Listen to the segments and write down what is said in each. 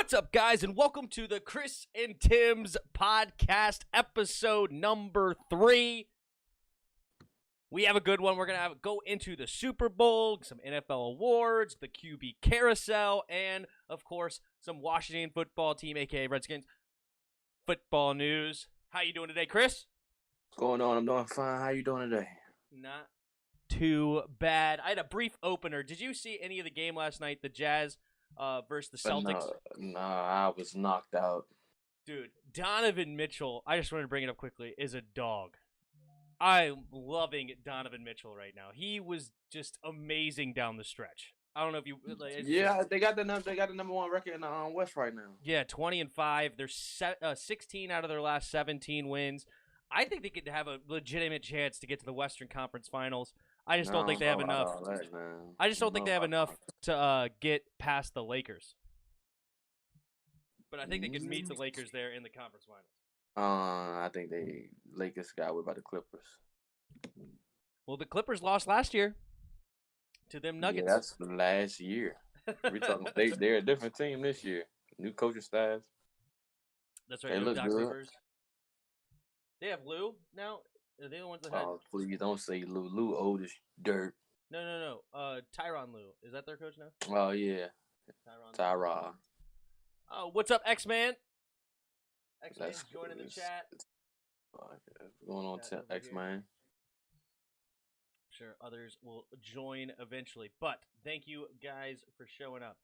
What's up, guys, and welcome to the Chris and Tim's podcast, episode number 3. We have a good one. We're going to go into the Super Bowl, some NFL awards, the QB Carousel, and, of course, some Washington football team, a.k.a. Redskins, football news. How you doing today, Chris? What's going on? I'm doing fine. How you doing today? Not too bad. I had a brief opener. Did you see any of the game last night, the Jazz versus the Celtics? No, I was knocked out. Dude, Donovan Mitchell, I just wanted to bring it up quickly, is a dog. I'm loving Donovan Mitchell right now. He was just amazing down the stretch. I don't know if you they got the number one record in the West right now. Yeah, 20-5. They're 16 out of their last 17 wins. I think they could have a legitimate chance to get to the Western Conference Finals. I just don't think they have enough. I just don't think they have enough to get past the Lakers. But I think they could meet the Lakers there in the conference finals. I think Lakers got away by the Clippers. Well, the Clippers lost last year to them Nuggets. Yeah, that's the last year. We're talking. They're a different team this year. New coaching staff. That's right. They look Doc good. Rivers. They have Lou now. Are they the ones that had? Oh, please don't say Lou. Lou old as dirt. No. Tyronn Lue. Is that their coach now? Oh yeah. Tyra. Oh, what's up, X-Man? X-Man's joining the chat. What's going on, X-Man? Sure, others will join eventually. But thank you guys for showing up.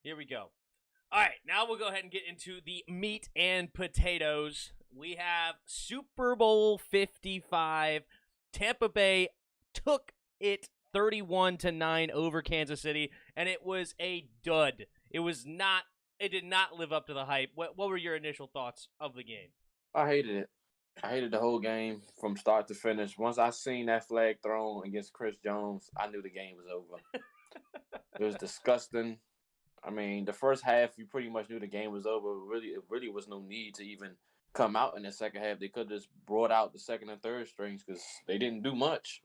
Here we go. All right, now we'll go ahead and get into the meat and potatoes. We have Super Bowl 55. Tampa Bay took it 31-9 over Kansas City, and it was a dud. It did not live up to the hype. What were your initial thoughts of the game? I hated it. I hated the whole game from start to finish. Once I seen that flag thrown against Chris Jones, I knew the game was over. It was disgusting. I mean, the first half, you pretty much knew the game was over. It really was no need to even come out in the second half. They could have just brought out the second and third strings because they didn't do much.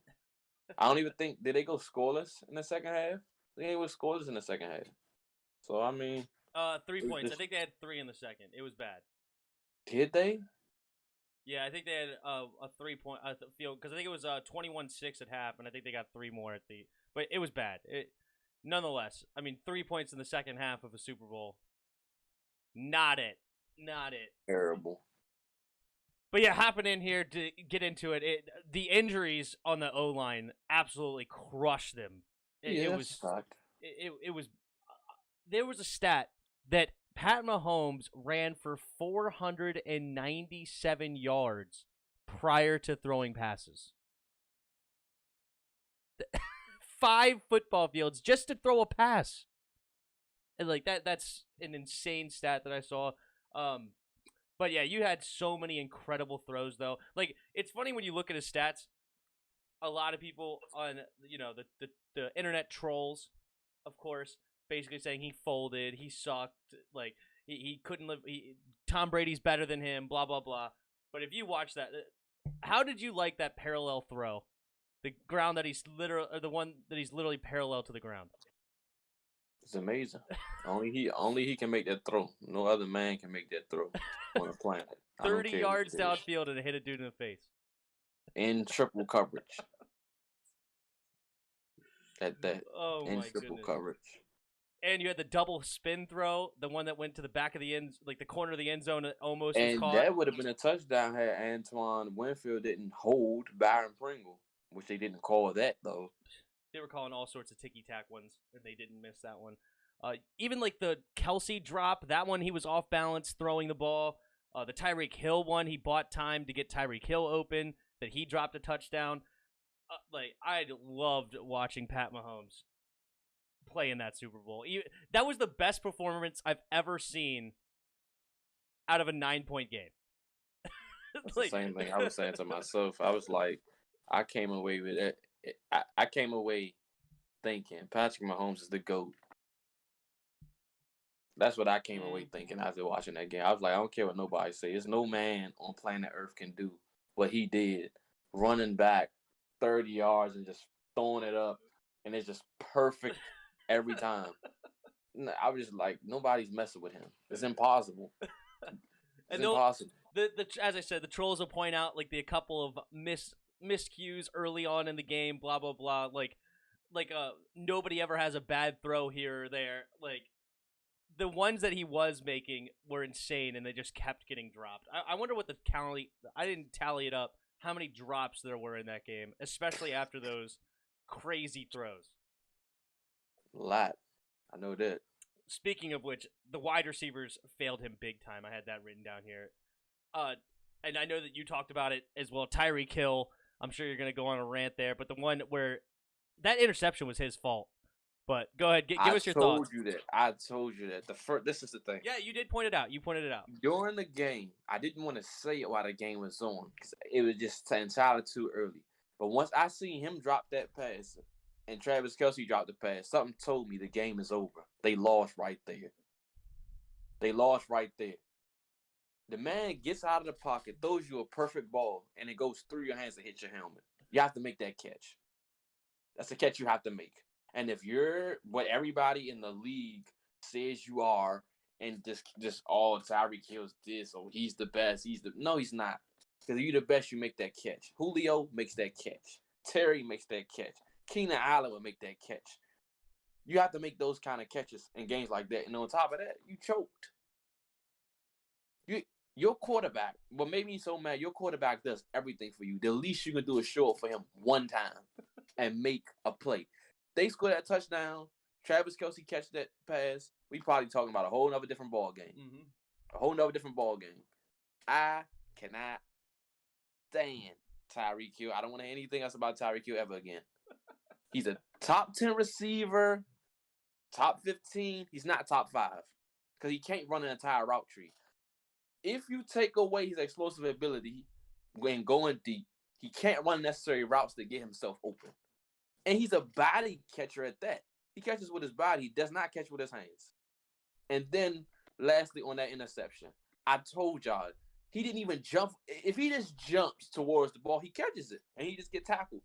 I don't even think – did they go scoreless in the second half? They were scoreless in the second half. So, I mean – 3 points. I think they had 3 in the second. It was bad. Did they? Yeah, I think they had a 3-point field because I think it was 21-6 at half, and I think they got 3 more at the. But it was bad. Nonetheless, I mean, 3 points in the second half of a Super Bowl. Not it. Terrible. But yeah, hopping in here to get into it, the injuries on the O-line absolutely crushed them. It was sucked. It was. There was a stat that Pat Mahomes ran for 497 yards prior to throwing passes. 5 football fields just to throw a pass. And like that's an insane stat that I saw. But yeah, you had so many incredible throws though. Like it's funny when you look at his stats, a lot of people on, the internet trolls, of course, basically saying he folded, he sucked, like he couldn't live. Tom Brady's better than him, blah blah blah. But if you watch that, how did you like that parallel throw? The ground that he's the one that he's literally parallel to the ground. It's amazing. Only he can make that throw. No other man can make that throw on the planet. 30 yards downfield and hit a dude in the face. In triple coverage. In triple coverage. And you had the double spin throw, the one that went to the back of the end, like the corner of the end zone, almost was caught. And that would have been a touchdown had Antoine Winfield didn't hold Byron Pringle, which they didn't call that, though. They were calling all sorts of ticky-tack ones, and they didn't miss that one. Even like the Kelsey drop, that one he was off balance throwing the ball. The Tyreek Hill one, he bought time to get Tyreek Hill open, that he dropped a touchdown. I loved watching Pat Mahomes play in that Super Bowl. That was the best performance I've ever seen out of a 9-point game. The same thing I was saying to myself. I was like, I came away with it. I came away thinking Patrick Mahomes is the GOAT. That's what I came away thinking after watching that game. I was like, I don't care what nobody says. There's no man on planet Earth can do what he did, running back 30 yards and just throwing it up, and it's just perfect every time. I was just like, nobody's messing with him. It's impossible. It's impossible. As I said, the trolls will point out like a couple of miscues early on in the game, blah blah blah. Like nobody ever has a bad throw here or there. Like the ones that he was making were insane, and they just kept getting dropped. I wonder what the tally. I didn't tally it up. How many drops there were in that game, especially after those crazy throws. A lot. I know that. Speaking of which, the wide receivers failed him big time. I had that written down here. And I know that you talked about it as well. Tyreek Hill, I'm sure you're going to go on a rant there, but the one where that interception was his fault. But go ahead, give us your thoughts. I told you that. This is the thing. Yeah, you did point it out. You pointed it out. During the game, I didn't want to say it while the game was on because it was just entirely too early. But once I seen him drop that pass and Travis Kelce dropped the pass, something told me the game is over. They lost right there. The man gets out of the pocket, throws you a perfect ball, and it goes through your hands and hits your helmet. You have to make that catch. That's a catch you have to make. And if you're what everybody in the league says you are, and just all Tyreek Hill's this, or he's the best, no, he's not. Because you're the best, you make that catch. Julio makes that catch. Terry makes that catch. Keenan Allen will make that catch. You have to make those kind of catches in games like that. And on top of that, you choked. Your quarterback, well, made me so mad. Your quarterback does everything for you. The least you can do is show up for him one time and make a play. They score that touchdown. Travis Kelce catch that pass. We probably talking about a whole nother different ball game. Mm-hmm. A whole nother different ball game. I cannot stand Tyreek Hill. I don't want to hear anything else about Tyreek Hill ever again. He's a top 10 receiver, top 15. He's not top 5 because he can't run an entire route tree. If you take away his explosive ability when going deep, he can't run necessary routes to get himself open. And he's a body catcher at that. He catches with his body. He does not catch with his hands. And then, lastly, on that interception, I told y'all, he didn't even jump. If he just jumps towards the ball, he catches it, and he just get tackled.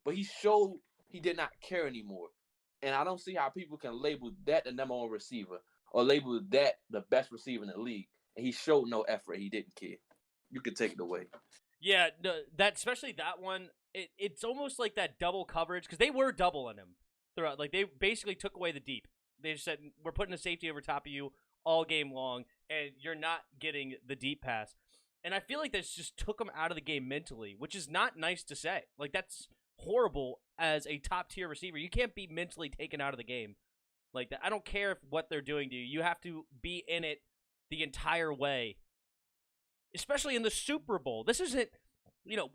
But he showed he did not care anymore. And I don't see how people can label that the number one receiver or label that the best receiver in the league. And he showed no effort. He didn't care. You could take it away. Yeah, especially that one, it's almost like that double coverage, because they were doubling him throughout. Like, they basically took away the deep. They just said, we're putting a safety over top of you all game long, and you're not getting the deep pass. And I feel like this just took him out of the game mentally, which is not nice to say. Like, that's horrible as a top-tier receiver. You can't be mentally taken out of the game like that. I don't care what they're doing to you. You have to be in it the entire way, especially in the Super Bowl. This isn't,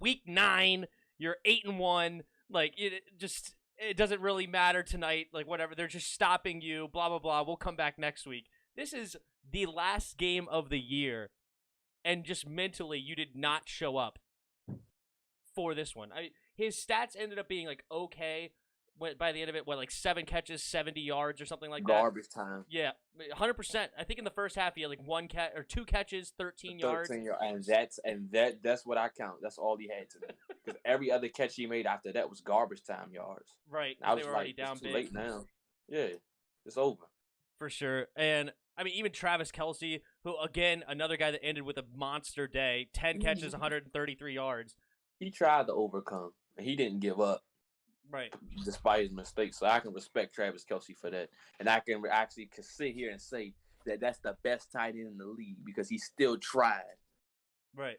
week 9, you're 8-1. Like, it doesn't really matter tonight. Like, whatever. They're just stopping you, blah, blah, blah. We'll come back next week. This is the last game of the year, and just mentally, you did not show up for this one. His stats ended up being, like, okay. By the end of it, 7 catches, 70 yards or something like that? Garbage time. Yeah, 100%. I think in the first half, he had, 2 catches, 13 yards. And that's what I count. That's all he had to do. Because every other catch he made after that was garbage time yards. Right. I was they were already down it's too big. late now. Yeah, it's over. For sure. And, even Travis Kelce, who, again, another guy that ended with a monster day, 10 catches, 133 yards. He tried to overcome, and he didn't give up. Right. Despite his mistakes. So I can respect Travis Kelce for that. And I can actually sit here and say that that's the best tight end in the league because he still tried. Right.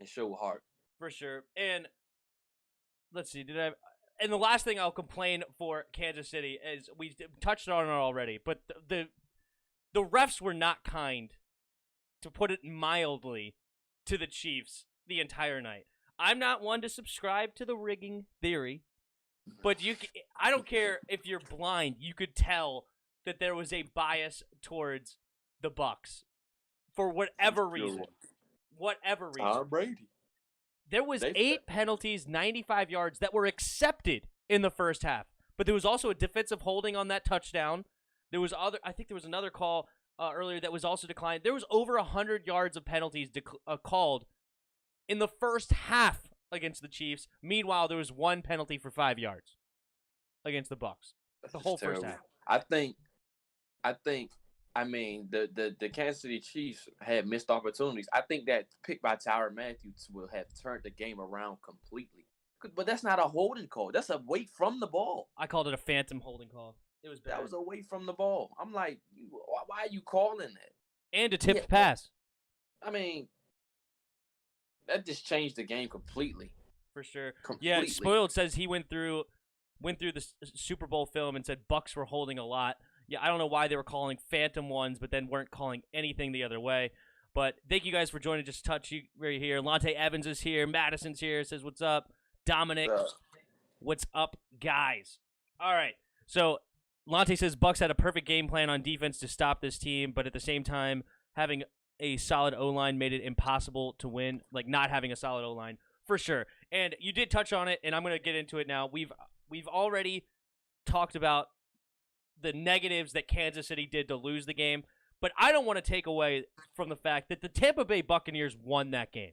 And showed heart. For sure. And let's see, and the last thing I'll complain for Kansas City is we touched on it already, but the refs were not kind, to put it mildly, to the Chiefs the entire night. I'm not one to subscribe to the rigging theory. But I don't care if you're blind. You could tell that there was a bias towards the Bucs for whatever reason. Whatever reason. Tom Brady. There was 8 penalties, 95 yards that were accepted in the first half. But there was also a defensive holding on that touchdown. I think there was another call earlier that was also declined. There was over 100 yards of penalties called in the first half against the Chiefs. Meanwhile, there was 1 penalty for 5 yards against the Bucs. The whole first half. I think I think, the Kansas City Chiefs had missed opportunities. I think that pick by Tyrann Mathieu will have turned the game around completely. But that's not a holding call. That's away from the ball. I called it a phantom holding call. It was bad. That was away from the ball. I'm like, why are you calling that? And a tipped pass. I mean, that just changed the game completely. For sure. Completely. Yeah, Spoiled says he went through the Super Bowl film and said Bucks were holding a lot. Yeah, I don't know why they were calling phantom ones, but then weren't calling anything the other way. But thank you guys for joining. Just touch you right here. Lonte Evans is here. Madison's here. Says, what's up? Dominic, what's up, guys? All right. So Lonte says Bucks had a perfect game plan on defense to stop this team, but at the same time, having a solid O-line made it impossible to win. Like, not having a solid O-line, for sure. And you did touch on it, and I'm going to get into it now. We've already talked about the negatives that Kansas City did to lose the game, but I don't want to take away from the fact that the Tampa Bay Buccaneers won that game.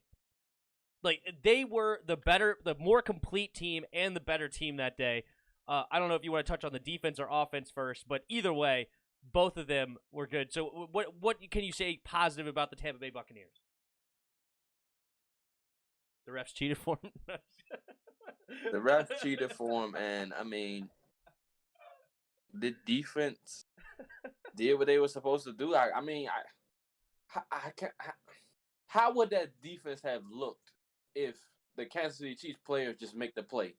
Like, they were the more complete team and the better team that day. I don't know if you want to touch on the defense or offense first, but either way, both of them were good. So what can you say positive about the Tampa Bay Buccaneers? The refs cheated for him. The refs cheated for him, and I mean, the defense did what they were supposed to do. How would that defense have looked if the Kansas City Chiefs players just make the play?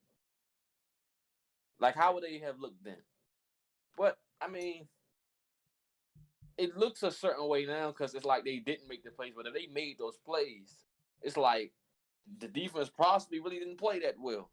Like, how would they have looked then? But I mean, it looks a certain way now because it's like they didn't make the plays. But if they made those plays, it's like the defense possibly really didn't play that well.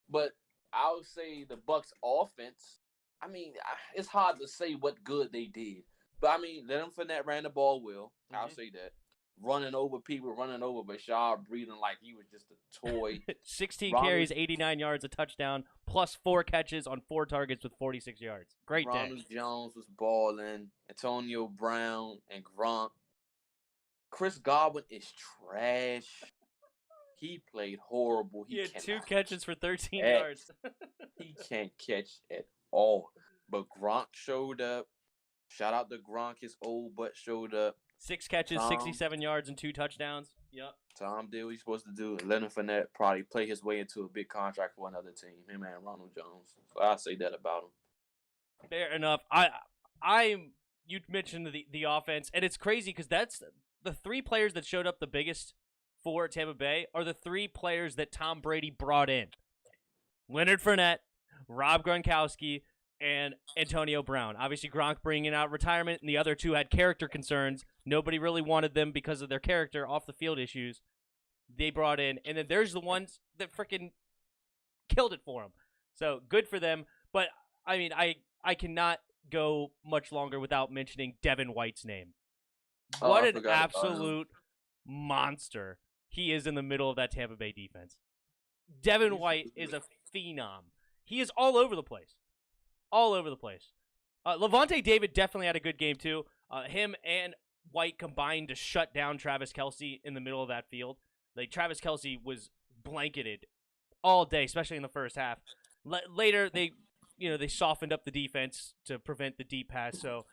But I would say the Bucs offense, I mean, it's hard to say what good they did. But I mean, Leonard Fournette ran the ball well. Mm-hmm. I'll say that. Running over Bashar, breathing like he was just a toy. 16 carries, 89 yards, a touchdown, plus 4 catches on 4 targets with 46 yards. Great day. Ronald Jones was balling. Antonio Brown and Gronk. Chris Godwin is trash. He played horrible. He had 2 catches for 13 yards. He can't catch at all. But Gronk showed up. Shout out to Gronk. His old butt showed up. 6 catches, 67 yards, and 2 touchdowns. Yep. Tom did what he's supposed to do. Leonard Fournette probably play his way into a big contract for another team. Him and Ronald Jones. So I'll say that about him. Fair enough. You mentioned the offense, and it's crazy because that's the 3 players that showed up the biggest for Tampa Bay are the 3 players that Tom Brady brought in. Leonard Fournette, Rob Gronkowski, and Antonio Brown. Obviously, Gronk bringing out retirement, and the other 2 had character concerns. Nobody really wanted them because of their character off the field issues. They brought in, and then there's the ones that freaking killed it for them. So good for them. But I mean, I cannot go much longer without mentioning Devin White's name. What an absolute monster he is in the middle of that Tampa Bay defense. Devin White is a phenom. He is all over the place. All over the place. Levante David definitely had a good game, too. Him and White combined to shut down Travis Kelce in the middle of that field. Like, Travis Kelce was blanketed all day, especially in the first half. Later, they softened up the defense to prevent the deep pass. So,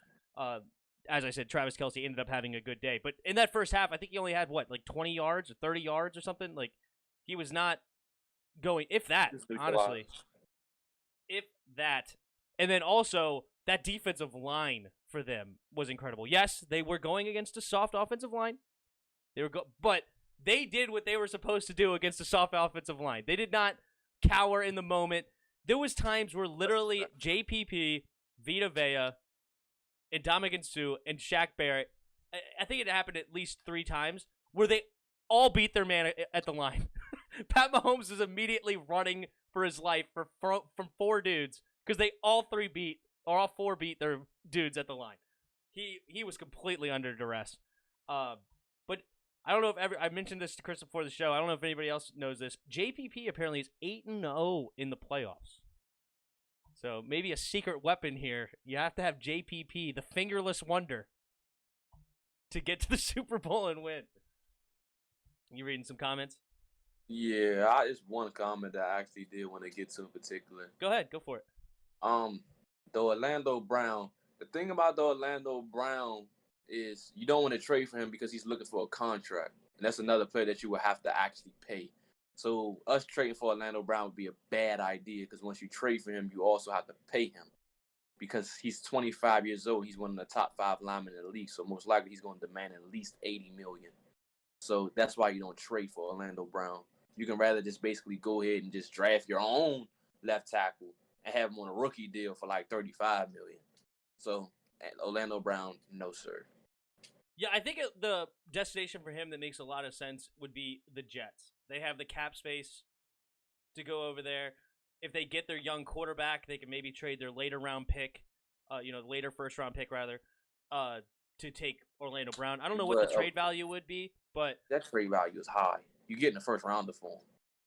as I said, Travis Kelce ended up having a good day. But in that first half, I think he only had, 20 yards or 30 yards or something? Like, he was not going, if that, honestly. If that. And then also, that defensive line for them was incredible. Yes, they were going against a soft offensive line. But they did what they were supposed to do against a soft offensive line. They did not cower in the moment. There was times where literally JPP, Vita Vea, and Dominican Sue, and Shaq Barrett, I think it happened at least 3 times, where they all beat their man at the line. Pat Mahomes is immediately running for his life from 4 dudes, because they all 4 beat their dudes at the line. He was completely under duress. But I don't know if I mentioned this to Chris before the show. I don't know if anybody else knows this. JPP apparently is 8-0 in the playoffs. So maybe a secret weapon here. You have to have JPP, the fingerless wonder, to get to the Super Bowl and win. You reading some comments? Yeah, I just one comment that I actually did want to get to in particular. Go ahead, go for it. The Orlando Brown, The thing about the Orlando Brown is you don't want to trade for him because he's looking for a contract. And that's another player that you would have to actually pay. So us trading for Orlando Brown would be a bad idea because once you trade for him, you also have to pay him. Because he's 25 years old, he's one of the top 5 linemen in the league. So most likely he's going to demand at least $80 million. So that's why you don't trade for Orlando Brown. You can rather just basically go ahead and just draft your own left tackle and have him on a rookie deal for like $35 million. So Orlando Brown, no sir. Yeah, I think the destination for him that makes a lot of sense would be the Jets. They have the cap space to go over there. If they get their young quarterback, they can maybe trade their later round pick, later first round pick rather, to take Orlando Brown. I don't know what the trade value would be, but that trade value is high. You get in the first rounder for him.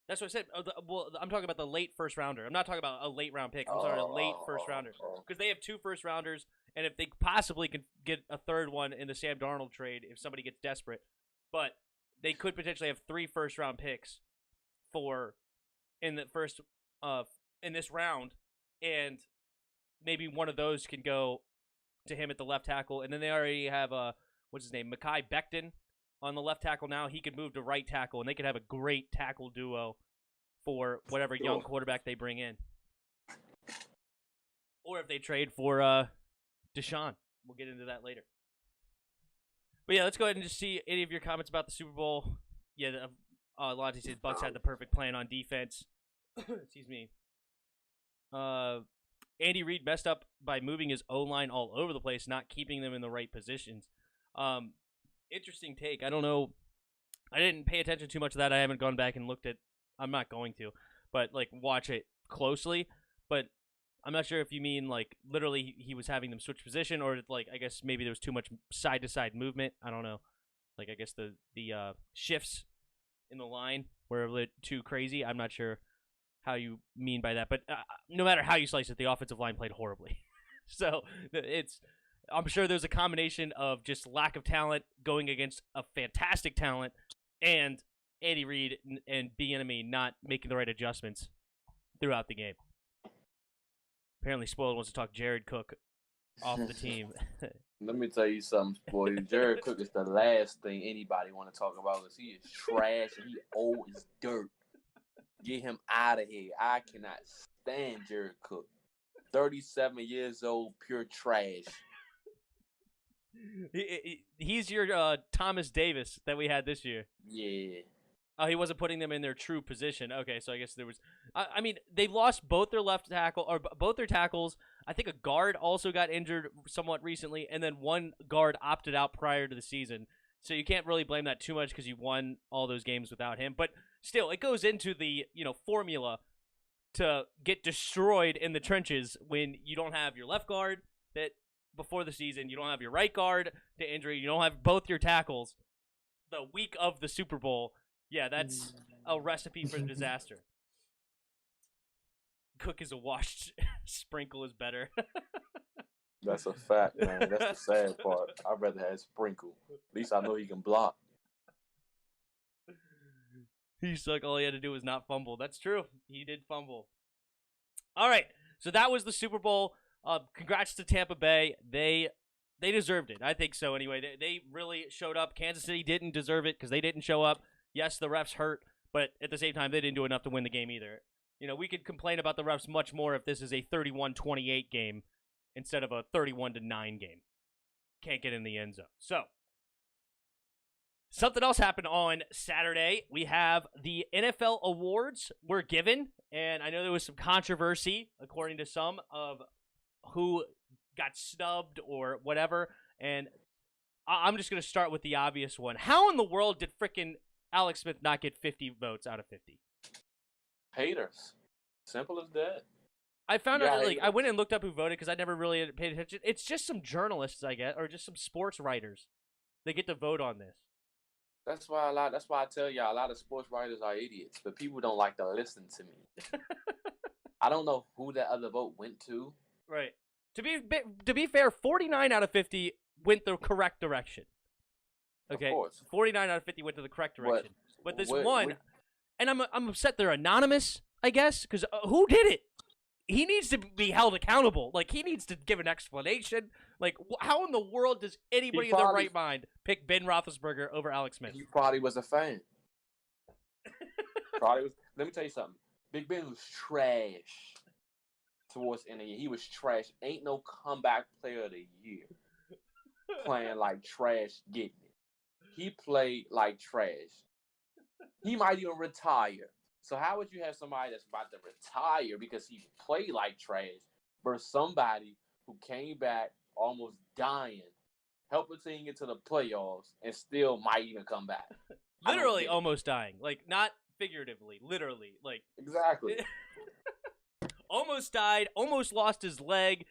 That's what I said. I'm talking about the late first rounder. I'm not talking about a late round pick. I'm sorry, a late first rounder. Because they have 2 first rounders, and if they possibly can get a third one in the Sam Darnold trade, if somebody gets desperate, but they could potentially have 3 first round picks in this round, and maybe one of those can go to him at the left tackle, and then they already have what's his name, Mekhi Becton on the left tackle now. He could move to right tackle, and they could have a great tackle duo for whatever young quarterback they bring in. Or if they trade for Deshaun. We'll get into that later. But yeah, let's go ahead and just see any of your comments about the Super Bowl. Yeah, Lonnie says Bucks had the perfect plan on defense. Excuse me. Andy Reid messed up by moving his O-line all over the place, not keeping them in the right positions. Interesting take. I don't know. I didn't pay attention too much to that. I haven't gone back and looked at. I'm not going to, but watch it closely. But I'm not sure if you mean literally he was having them switch position, or I guess maybe there was too much side to side movement. I don't know. I guess the shifts in the line were a bit too crazy. I'm not sure how you mean by that, but no matter how you slice it, the offensive line played horribly. So I'm sure there's a combination of just lack of talent going against a fantastic talent, and Andy Reid and Bieniemy not making the right adjustments throughout the game. Apparently, Spoiled wants to talk Jared Cook off the team. Let me tell you something, boy. Jared Cook is the last thing anybody want to talk about because he is trash and he old as dirt. Get him out of here. I cannot stand Jared Cook. 37 years old, pure trash. He's your Thomas Davis that we had this year. Yeah. Oh, he wasn't putting them in their true position. Okay, so I guess there was. I mean, they've lost both their left tackle or both their tackles. I think a guard also got injured somewhat recently, and then one guard opted out prior to the season. So you can't really blame that too much because you won all those games without him. But still, it goes into the formula to get destroyed in the trenches when you don't have your left guard that before the season, you don't have your right guard to injury, you don't have both your tackles. The week of the Super Bowl. Yeah, that's a recipe for disaster. Cook is a washed. Sprinkle is better. That's a fact, man. That's the sad part. I'd rather have Sprinkle. At least I know he can block. He sucked. All he had to do was not fumble. That's true. He did fumble. All right. So that was the Super Bowl. Congrats to Tampa Bay. They deserved it. I think so anyway. They really showed up. Kansas City didn't deserve it because they didn't show up. Yes, the refs hurt, but at the same time, they didn't do enough to win the game either. We could complain about the refs much more if this is a 31-28 game instead of a 31-9 game. Can't get in the end zone. So, something else happened on Saturday. We have the NFL awards were given, and I know there was some controversy, according to some, of who got snubbed or whatever, and I'm just going to start with the obvious one. How in the world did frickin' Alex Smith not get 50 votes out of 50? Haters. Simple as that. I found out, I went and looked up who voted because I never really paid attention. It's just some journalists, I guess, or just some sports writers. They get to vote on this. That's why I tell y'all, a lot of sports writers are idiots, but people don't like to listen to me. I don't know who that other vote went to. Right. To be fair, 49 out of 50 went the correct direction. Okay. Of course. 49 out of 50 went to the correct direction. But this one, and I'm upset they're anonymous, I guess, because who did it? he needs to be held accountable. Like, he needs to give an explanation. Like, how in the world does anybody in their right mind pick Ben Roethlisberger over Alex Smith? He probably was a fan. Probably was. Let me tell you something. Big Ben was trash towards the end of the year. He was trash. Ain't no comeback player of the year. Playing like trash, getting it. He played like trash. He might even retire. So how would you have somebody that's about to retire because he played like trash versus somebody who came back almost dying, helped the team get to the playoffs, and still might even come back? Literally almost dying. Like, not figuratively. Literally. Like, exactly. Almost died, almost lost his leg,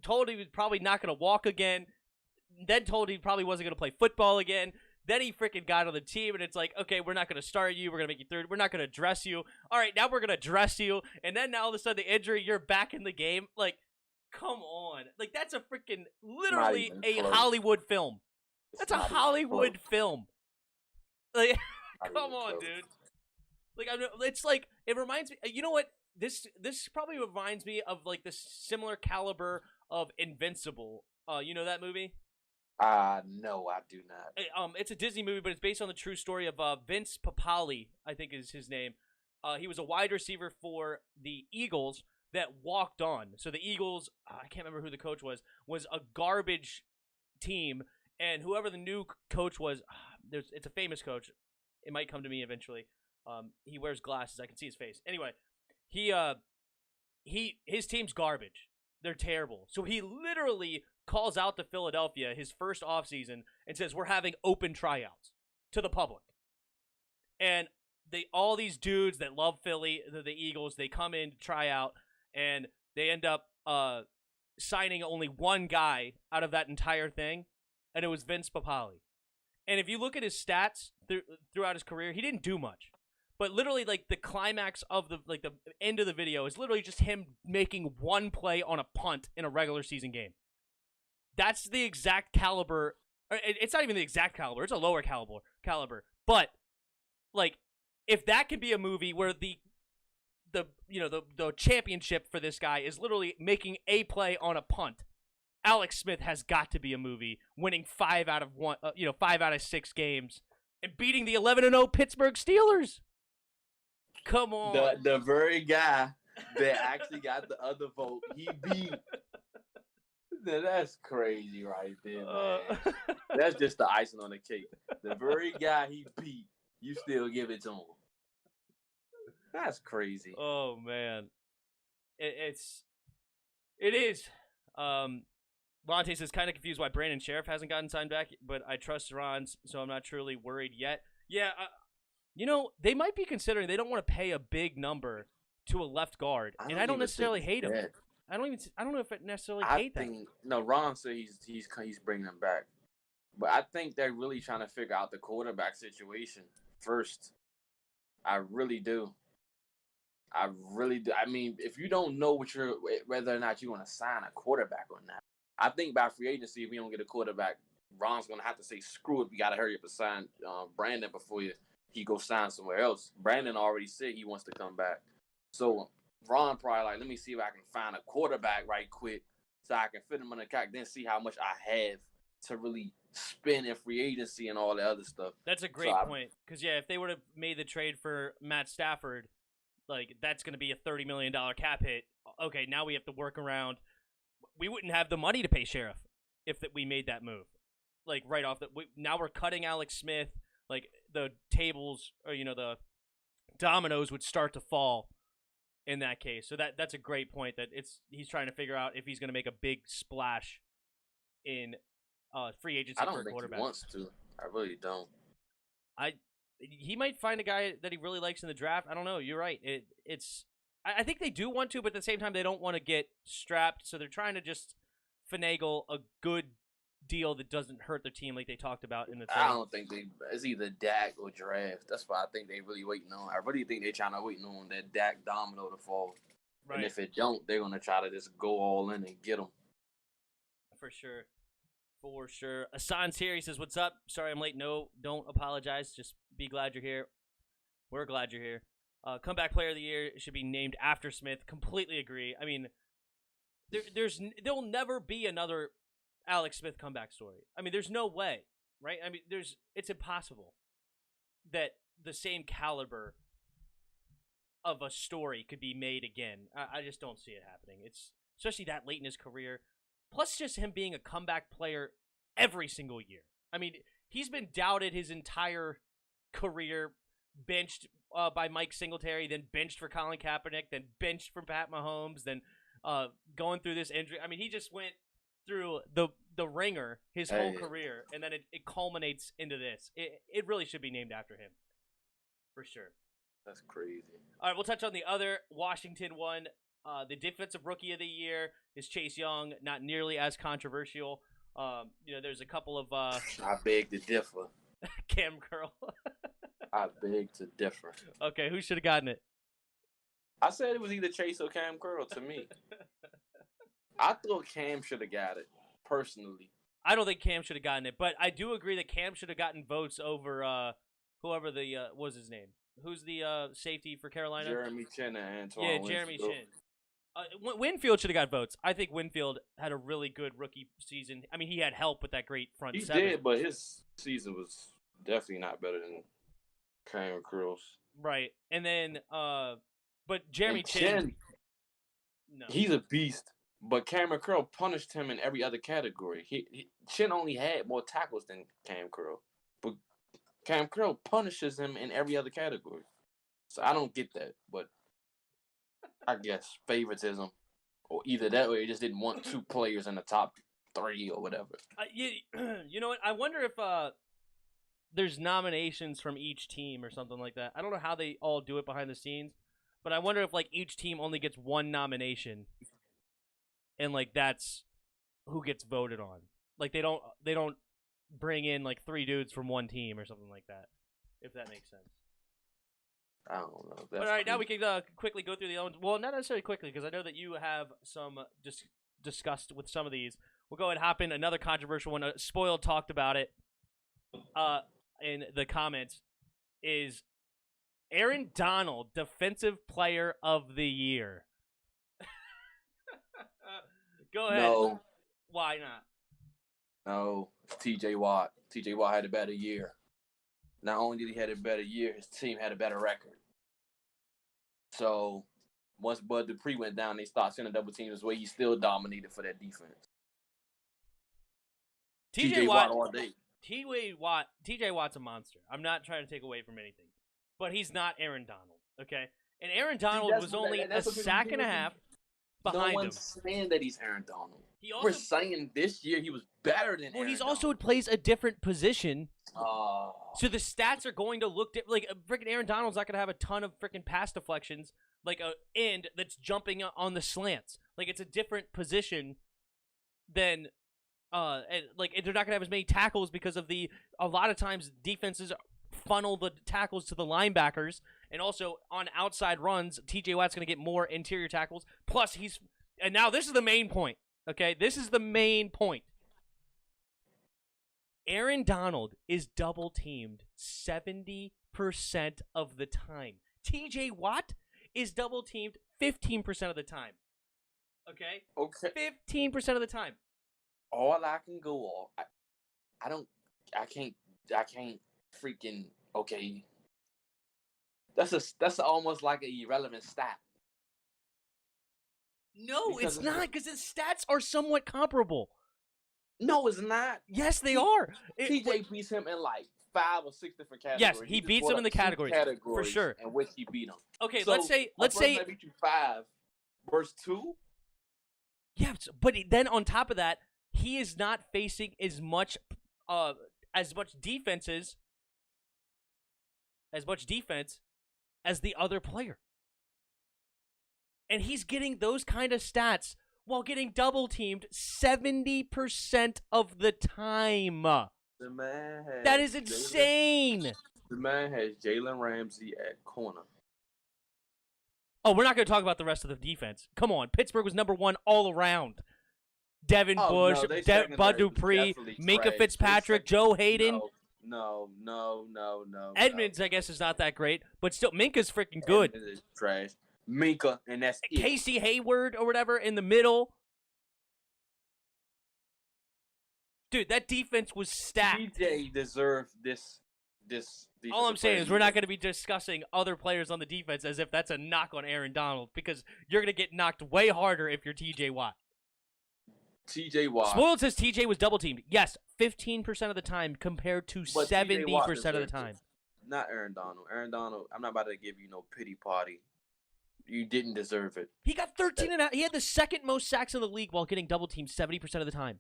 told he was probably not going to walk again, then told he probably wasn't going to play football again. Then he freaking got on the team, and it's like, okay, we're not going to start you. We're going to make you third. We're not going to dress you. All right, now we're going to dress you. And then now all of a sudden the injury, you're back in the game. Like, come on. Like, that's a freaking, literally a Hollywood film. That's a Hollywood film. Like, come on, dude. Like, it's like, it reminds me, you know what? This probably reminds me of, like, the similar caliber of Invincible. You know that movie? No, I do not. It's a Disney movie, but it's based on the true story of Vince Papale, I think is his name. He was a wide receiver for the Eagles that walked on. So the Eagles, I can't remember who the coach was a garbage team, and whoever the new coach was, it's a famous coach. It might come to me eventually. He wears glasses. I can see his face. Anyway, his team's garbage. They're terrible. So he literally calls out to Philadelphia his first offseason and says, we're having open tryouts to the public. And all these dudes that love Philly, the Eagles, they come in to try out, and they end up signing only one guy out of that entire thing, and it was Vince Papale. And if you look at his stats throughout his career, he didn't do much. But literally, like, the climax of the end of the video is literally just him making one play on a punt in a regular season game. That's the exact caliber. It's not even the exact caliber. It's a lower caliber. But, like, if that could be a movie where the championship for this guy is literally making a play on a punt, Alex Smith has got to be a movie winning 5 out of 6 games and beating the 11-0 Pittsburgh Steelers. Come on. The very guy that actually got the other vote, he beat. That's crazy right there, man. That's just the icing on the cake. The very guy he beat, you still give it to him. That's crazy. Oh, man. It is. Lonte says, kind of confused why Brandon Sheriff hasn't gotten signed back, but I trust Ron's, so I'm not truly worried yet. Yeah, they might be considering they don't want to pay a big number to a left guard, and I don't necessarily hate him. I don't know if I necessarily hate that. No, Ron said he's bringing him back, but I think they're really trying to figure out the quarterback situation first. I really do. I mean, if you don't know whether or not you want to sign a quarterback or not, I think by free agency, if we don't get a quarterback, Ron's gonna have to say, "Screw it, we gotta hurry up and sign Brandon before he go sign somewhere else." Brandon already said he wants to come back, so Ron probably like, let me see if I can find a quarterback right quick so I can fit him on the contract, then see how much I have to really spend in free agency and all the other stuff. That's a great point. Because, if they would have made the trade for Matt Stafford, like, that's going to be a $30 million cap hit. Okay, now we have to work around. We wouldn't have the money to pay Sheriff if we made that move. Like, right off now we're cutting Alex Smith. Like, the tables, or, the dominoes would start to fall in that case. So that's a great point, that he's trying to figure out if he's going to make a big splash in free agency for a quarterback. I don't think he wants to. I really don't. He might find a guy that he really likes in the draft. I don't know. You're right. I think they do want to, but at the same time, they don't want to get strapped. So they're trying to just finagle a good deal that doesn't hurt their team, like they talked about in the thing. I don't think it's either Dak or draft. That's why I think they really waiting on. I really think they're trying to wait on that Dak domino to fall. Right. And if it don't, they're gonna try to just go all in and get them. For sure. Asan's here. He says, "What's up? Sorry I'm late. No, don't apologize. Just be glad you're here. We're glad you're here." Comeback Player of the Year should be named after Smith. Completely agree. I mean, there'll never be another Alex Smith comeback story. I mean, there's no way, right? I mean, it's impossible that the same caliber of a story could be made again. I just don't see it happening. It's especially that late in his career. Plus, just him being a comeback player every single year. I mean, he's been doubted his entire career, benched by Mike Singletary, then benched for Colin Kaepernick, then benched for Pat Mahomes, then going through this injury. I mean, he just went through the ringer his whole career, and then it culminates into this. It really should be named after him, for sure. That's crazy. All right, we'll touch on the other Washington one. The Defensive Rookie of the Year is Chase Young. Not nearly as controversial. There's a couple of... I beg to differ. Cam Curl. I beg to differ. Okay, who should have gotten it? I said it was either Chase or Cam Curl to me. I thought Cam should have got it, personally. I don't think Cam should have gotten it, but I do agree that Cam should have gotten votes over whoever what was his name? Who's the safety for Carolina? Jeremy Chin and Antoine Yeah, Jeremy Chin. Winfield should have got votes. I think Winfield had a really good rookie season. I mean, he had help with that great front seven. He did, but his season was definitely not better than Cam Curl's. Right. And then, but Jeremy Chin, no. He's a beast. But Cameron Curl punished him in every other category. Chin only had more tackles than Cam Curl. But Cam Curl punishes him in every other category. So I don't get that. But I guess favoritism. Or either that or he just didn't want two players in the top 3 or whatever. You know what? I wonder if there's nominations from each team or something like that. I don't know how they all do it behind the scenes. But I wonder if like each team only gets one nomination. And like that's who gets voted on. Like they don't bring in like 3 dudes from one team or something like that. If that makes sense. I don't know. But all right, now we can quickly go through the elements. Well, not necessarily quickly because I know that you have some discussed with some of these. We'll go ahead and hop in another controversial one. Spoiled talked about it in the comments. Is Aaron Donald Defensive Player of the Year? Go ahead. No. Why not? No. It's TJ Watt. TJ Watt had a better year. Not only did he have a better year, his team had a better record. So once Bud Dupree went down, they started sending double teams this way. He still dominated for that defense. TJ Watt all day. TJ Watt's a monster. I'm not trying to take away from anything. But he's not Aaron Donald, okay? And Aaron Donald was only a sack and a half behind him. No one's saying that he's Aaron Donald. We're saying this year he was better than Aaron Donald. He's also plays a different position. So the stats are going to look different. Like, freaking Aaron Donald's not going to have a ton of freaking pass deflections, like a end that's jumping on the slants. Like, it's a different position than, and they're not going to have as many tackles because of a lot of times defenses funnel the tackles to the linebackers, and also on outside runs, TJ Watt's going to get more interior tackles. Plus, and now this is the main point, okay? This is the main point. Aaron Donald is double-teamed 70% of the time. TJ Watt is double-teamed 15% of the time. Okay? 15% of the time. All I can go off, I can't freaking, okay. That's almost like an irrelevant stat. No, it's not, because his stats are somewhat comparable. No, it's not. Yes, they are. TJ beats him in like 5 or 6 different categories. Yes, he beats him in the categories for sure. In which he beat him. Okay, so let's say I beat you 5 versus 2. Yeah, but then on top of that, he is not facing as much defense as the other player. And he's getting those kind of stats while getting double-teamed 70% of the time. That is insane. The man has Jalen Ramsey at corner. Oh, we're not going to talk about the rest of the defense. Come on. Pittsburgh was number 1 all around. Devin Bush, Bud Dupree, Minka Fitzpatrick, Joe Hayden. No. Edmonds, I guess, is not that great, but still, Minka's freaking good. Edmonds is trash. Minka, and that's it. Casey Hayward or whatever in the middle. Dude, that defense was stacked. TJ deserved this. All I'm saying is we're not going to be discussing other players on the defense as if that's a knock on Aaron Donald, because you're going to get knocked way harder if you're TJ Watt. TJ Watt. Spoiled says TJ was double teamed. Yes, 15% of the time compared to 70% of the time. Not Aaron Donald. Aaron Donald, I'm not about to give you no pity party. You didn't deserve it. He got 13 and a half. He had the second most sacks in the league while getting double teamed 70% of the time.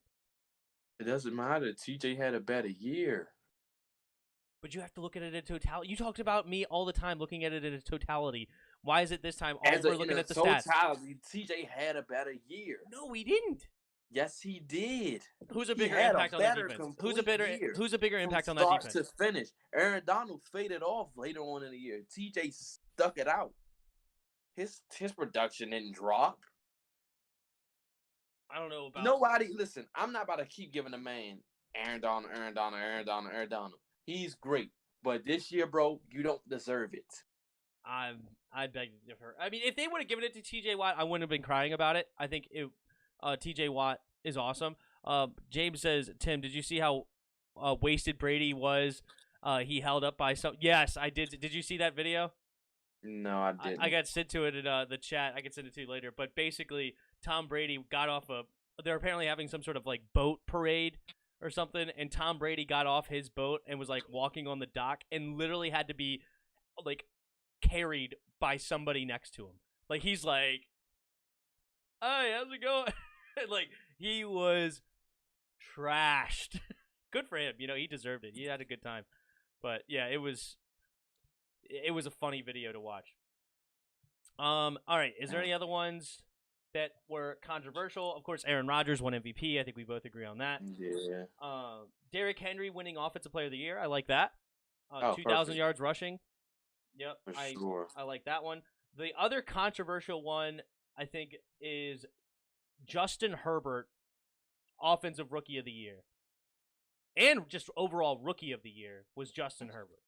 It doesn't matter. TJ had a better year. But you have to look at it in totality. You talked about me all the time looking at it in a totality. Why is it this time we're looking at the stats? TJ had a better year. No, he didn't. Yes, he did. Who's a bigger impact on that defense? Who's a bigger impact on that defense? Start to finish. Aaron Donald faded off later on in the year. TJ stuck it out. His production didn't drop. I don't know about nobody. Listen, I'm not about to keep giving a man Aaron Donald. He's great, but this year, bro, you don't deserve it. I beg to differ. I mean, if they would have given it to TJ Watt, I wouldn't have been crying about it. I think TJ Watt is awesome. James says, Tim, did you see how wasted Brady was? He held up by some. Yes, I did. Did you see that video? No, I didn't. I got sent to it in the chat. I can send it to you later. But basically, Tom Brady got off they're apparently having some sort of like boat parade or something, and Tom Brady got off his boat and was like walking on the dock and literally had to be like carried by somebody next to him. Like he's like, "Hey, how's it going?" Like he was trashed. Good for him. You know, he deserved it. He had a good time. But yeah, it was a funny video to watch. All right, is there any other ones that were controversial? Of course, Aaron Rodgers won MVP. I think we both agree on that. Yeah. Derrick Henry winning Offensive Player of the Year. I like that. 2,000 yards rushing. Yep, sure. I like that one. The other controversial one, I think, is Justin Herbert, Offensive Rookie of the Year. And just overall Rookie of the Year was Justin Herbert.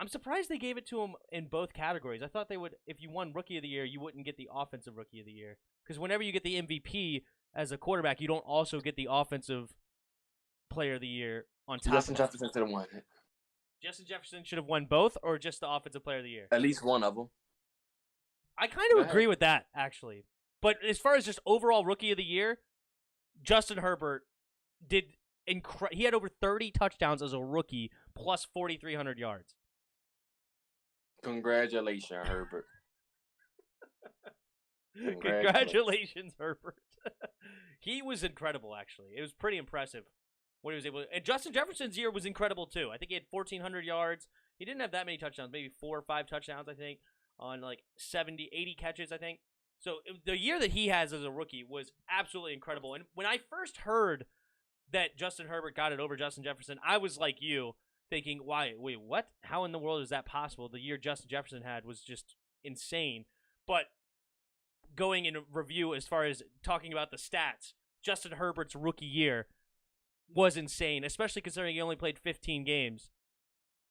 I'm surprised they gave it to him in both categories. I thought they would, if you won Rookie of the Year, you wouldn't get the Offensive Rookie of the Year. Because whenever you get the MVP as a quarterback, you don't also get the Offensive Player of the Year on top Justin of it. Jefferson should have won it. Justin Jefferson should have won both, or just the Offensive Player of the Year? At least one of them. I kind of agree with that, actually. But as far as just overall Rookie of the Year, Justin Herbert did he had over 30 touchdowns as a rookie, plus 4,300 yards. Congratulations, Herbert. Congratulations, Herbert. He was incredible, actually. It was pretty impressive what he was able to. And Justin Jefferson's year was incredible, too. I think he had 1,400 yards. He didn't have that many touchdowns, maybe 4 or 5 touchdowns, I think, on like 70, 80 catches, I think. So the year that he has as a rookie was absolutely incredible. And when I first heard that Justin Herbert got it over Justin Jefferson, I was like you, thinking, wait, what? How in the world is that possible? The year Justin Jefferson had was just insane. But going in review as far as talking about the stats, Justin Herbert's rookie year was insane, especially considering he only played 15 games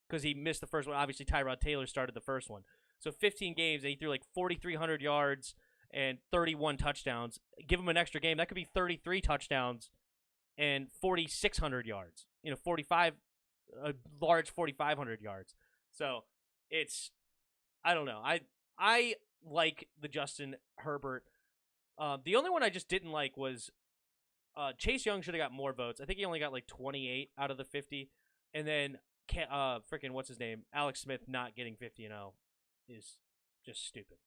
because he missed the first one. Obviously, Tyrod Taylor started the first one. So 15 games, and he threw like 4,300 yards and 31 touchdowns. Give him an extra game, that could be 33 touchdowns and 4,600 yards. 45, a large 4,500 yards. So it's, I don't know. I like the Justin Herbert. The only one I just didn't like was Chase Young should have got more votes. I think he only got like 28 out of the 50. And then freaking what's his name? Alex Smith not getting 50-0 is just stupid.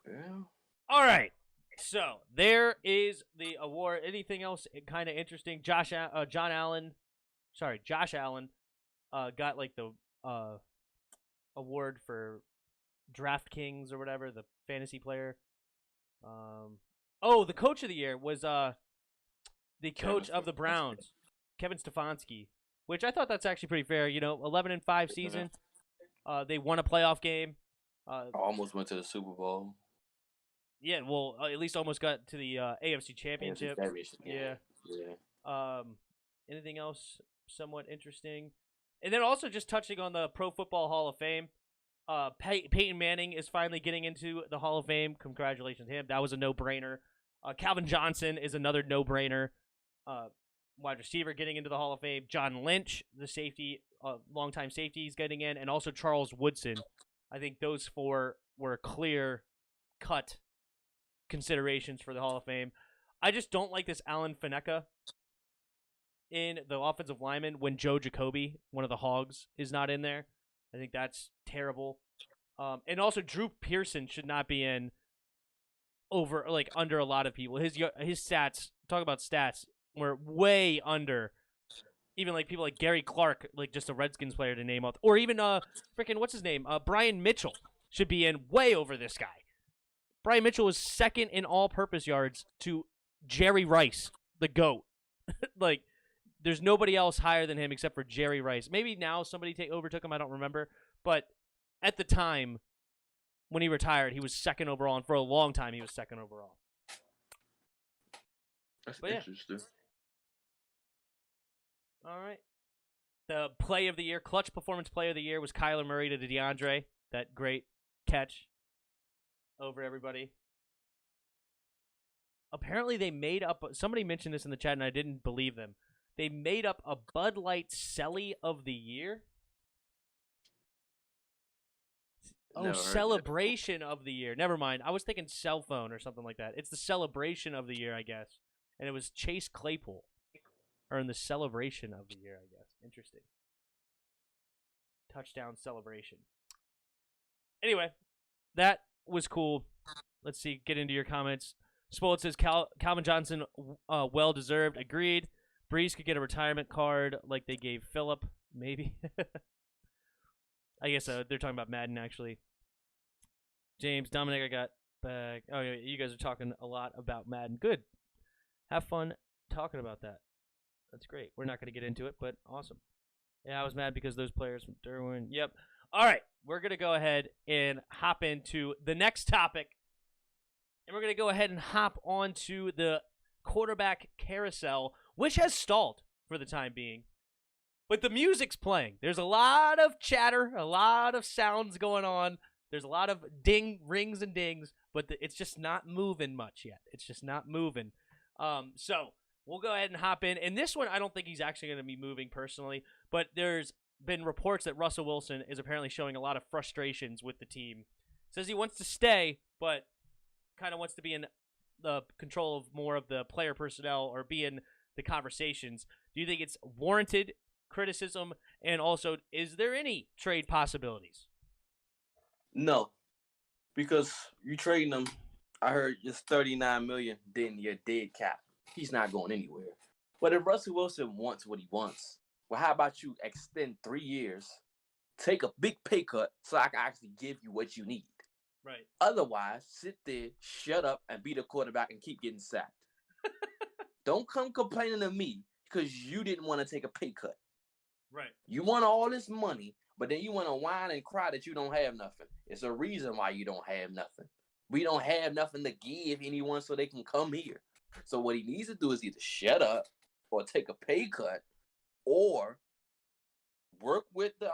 Yeah. All right. So there is the award. Anything else kind of interesting? Josh Allen got like the award for DraftKings or whatever, the fantasy player. The coach of the year was the coach of the Browns, Kevin Stefanski, which I thought that's actually pretty fair. 11-5 season. They won a playoff game. Almost went to the Super Bowl. Yeah, well, at least almost got to the AFC Championship. Yeah. Anything else somewhat interesting? And then also just touching on the Pro Football Hall of Fame. Peyton Manning is finally getting into the Hall of Fame. Congratulations to him. That was a no-brainer. Calvin Johnson is another no-brainer. Wide receiver getting into the Hall of Fame. John Lynch, the safety, longtime safety, is getting in. And also Charles Woodson. I think those four were clear-cut considerations for the Hall of Fame. I just don't like this Alan Faneca in the offensive lineman when Joe Jacoby, one of the Hogs, is not in there. I think that's terrible. And also Drew Pearson should not be in under a lot of people. His stats, talk about stats, were way under even like people like Gary Clark, like just a Redskins player to name off, or even what's his name? Brian Mitchell should be in way over this guy. Brian Mitchell was second in all-purpose yards to Jerry Rice, the GOAT. Like, there's nobody else higher than him except for Jerry Rice. Maybe now somebody overtook him, I don't remember. But at the time, when he retired, he was second overall, and for a long time, he was second overall. That's interesting. All right. The play of the year, clutch performance play of the year, was Kyler Murray to DeAndre. That great catch over everybody. Apparently, they made up, somebody mentioned this in the chat, and I didn't believe them. They made up a Bud Light Celly of the year. Celebration of the year. Never mind. I was thinking cell phone or something like that. It's the celebration of the year, I guess. And it was Chase Claypool. Or in the celebration of the year, I guess. Interesting. Touchdown celebration. Anyway, that was cool. Let's see. Get into your comments. Spoiled says Calvin Johnson, well-deserved. Agreed. Breeze could get a retirement card like they gave Phillip. Maybe. I guess they're talking about Madden, actually. James, Dominic, I got back. Oh, yeah, you guys are talking a lot about Madden. Good. Have fun talking about that. That's great. We're not going to get into it, but awesome. Yeah, I was mad because those players from Derwin. Yep. All right. We're going to go ahead and hop into the next topic. And we're going to go ahead and hop onto the quarterback carousel, which has stalled for the time being. But the music's playing. There's a lot of chatter, a lot of sounds going on. There's a lot of rings and dings, but it's just not moving much yet. It's just not moving. So we'll go ahead and hop in. And this one, I don't think he's actually going to be moving personally, but there's been reports that Russell Wilson is apparently showing a lot of frustrations with the team. Says he wants to stay, but kind of wants to be in the control of more of the player personnel or be in the conversations. Do you think it's warranted criticism? And also, is there any trade possibilities? No, because you trading him. I heard just $39 million, then you're dead cap. He's not going anywhere. But if Russell Wilson wants what he wants, well, how about you extend 3 years, take a big pay cut so I can actually give you what you need? Right. Otherwise, sit there, shut up, and be the quarterback and keep getting sacked. Don't come complaining to me because you didn't want to take a pay cut. Right. You want all this money, but then you want to whine and cry that you don't have nothing. It's a reason why you don't have nothing. We don't have nothing to give anyone so they can come here. So what he needs to do is either shut up or take a pay cut or work with the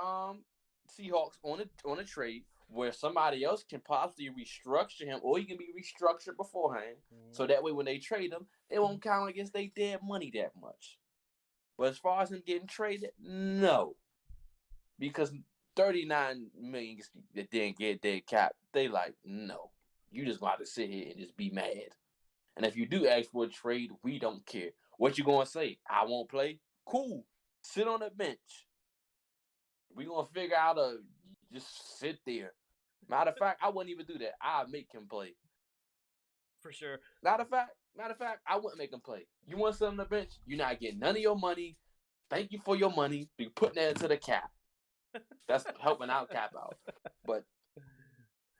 Seahawks on a trade where somebody else can possibly restructure him, or he can be restructured beforehand. Mm-hmm. So that way when they trade him, they won't count against their dead money that much. But as far as him getting traded, no. Because $39 million that didn't get dead cap, they like, no. You just got to sit here and just be mad. And if you do ask for a trade, we don't care. What you going to say? I won't play? Cool. Sit on the bench. We going to figure out just sit there. Matter of fact, I wouldn't even do that. I'd make him play. For sure. Matter of fact, I wouldn't make him play. You want to sit on the bench? You're not getting none of your money. Thank you for your money. You're putting that into the cap. That's helping out cap out. But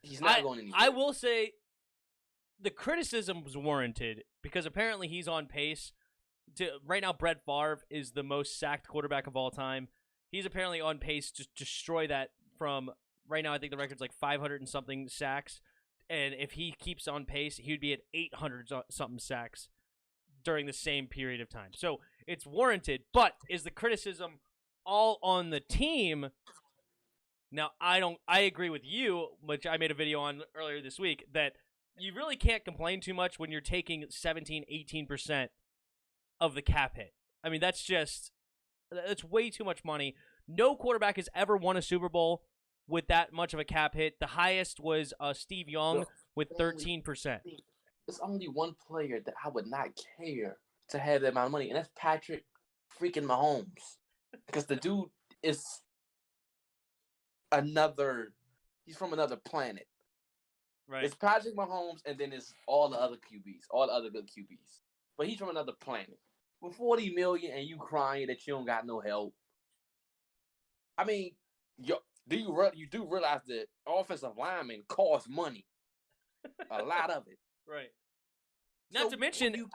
he's not going anywhere. I will say the criticism was warranted because apparently he's on pace to right now. Brett Favre is the most sacked quarterback of all time. He's apparently on pace to destroy that from right now. I think the record's like 500 and something sacks. And if he keeps on pace, he would be at 800 something sacks during the same period of time. So it's warranted. But is the criticism all on the team? Now, I agree with you, which I made a video on earlier this week, that you really can't complain too much when you're taking 17, 18% of the cap hit. I mean, that's way too much money. No quarterback has ever won a Super Bowl with that much of a cap hit. The highest was Steve Young with 13%. There's only one player that I would not care to have that amount of money, and that's Patrick freaking Mahomes. Because the dude is he's from another planet. Right. It's Patrick Mahomes, and then it's all the other QBs, all the other good QBs. But he's from another planet. With $40 million and you crying that you don't got no help. I mean, you do realize that offensive linemen cost money, a lot of it. Right. Not to mention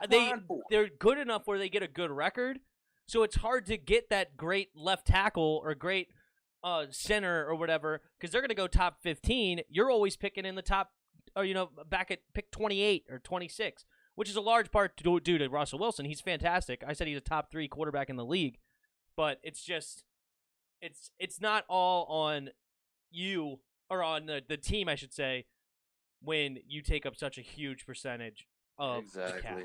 they're good enough where they get a good record, so it's hard to get that great left tackle or great center or whatever, because they're going to go top 15. You're always picking in the top, or back at pick 28 or 26, which is a large part due to Russell Wilson. He's fantastic. I said he's a top 3 quarterback in the league, but it's just it's not all on you or on the team, I should say, when you take up such a huge percentage of the cap.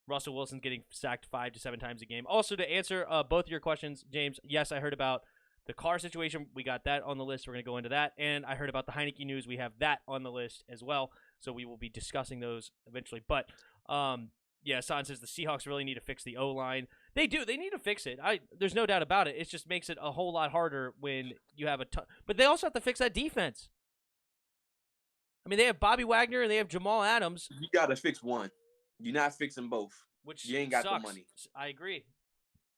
Russell Wilson's getting sacked 5 to 7 times a game. Also, to answer both of your questions, James, yes, I heard about the Carr situation. We got that on the list. We're going to go into that. And I heard about the Heineke news. We have that on the list as well. So we will be discussing those eventually. But, San says the Seahawks really need to fix the O-line. They do. They need to fix it. There's no doubt about it. It just makes it a whole lot harder when you have but they also have to fix that defense. I mean, they have Bobby Wagner and they have Jamal Adams. You got to fix one. You're not fixing both. Which you ain't got sucks. the money. I agree.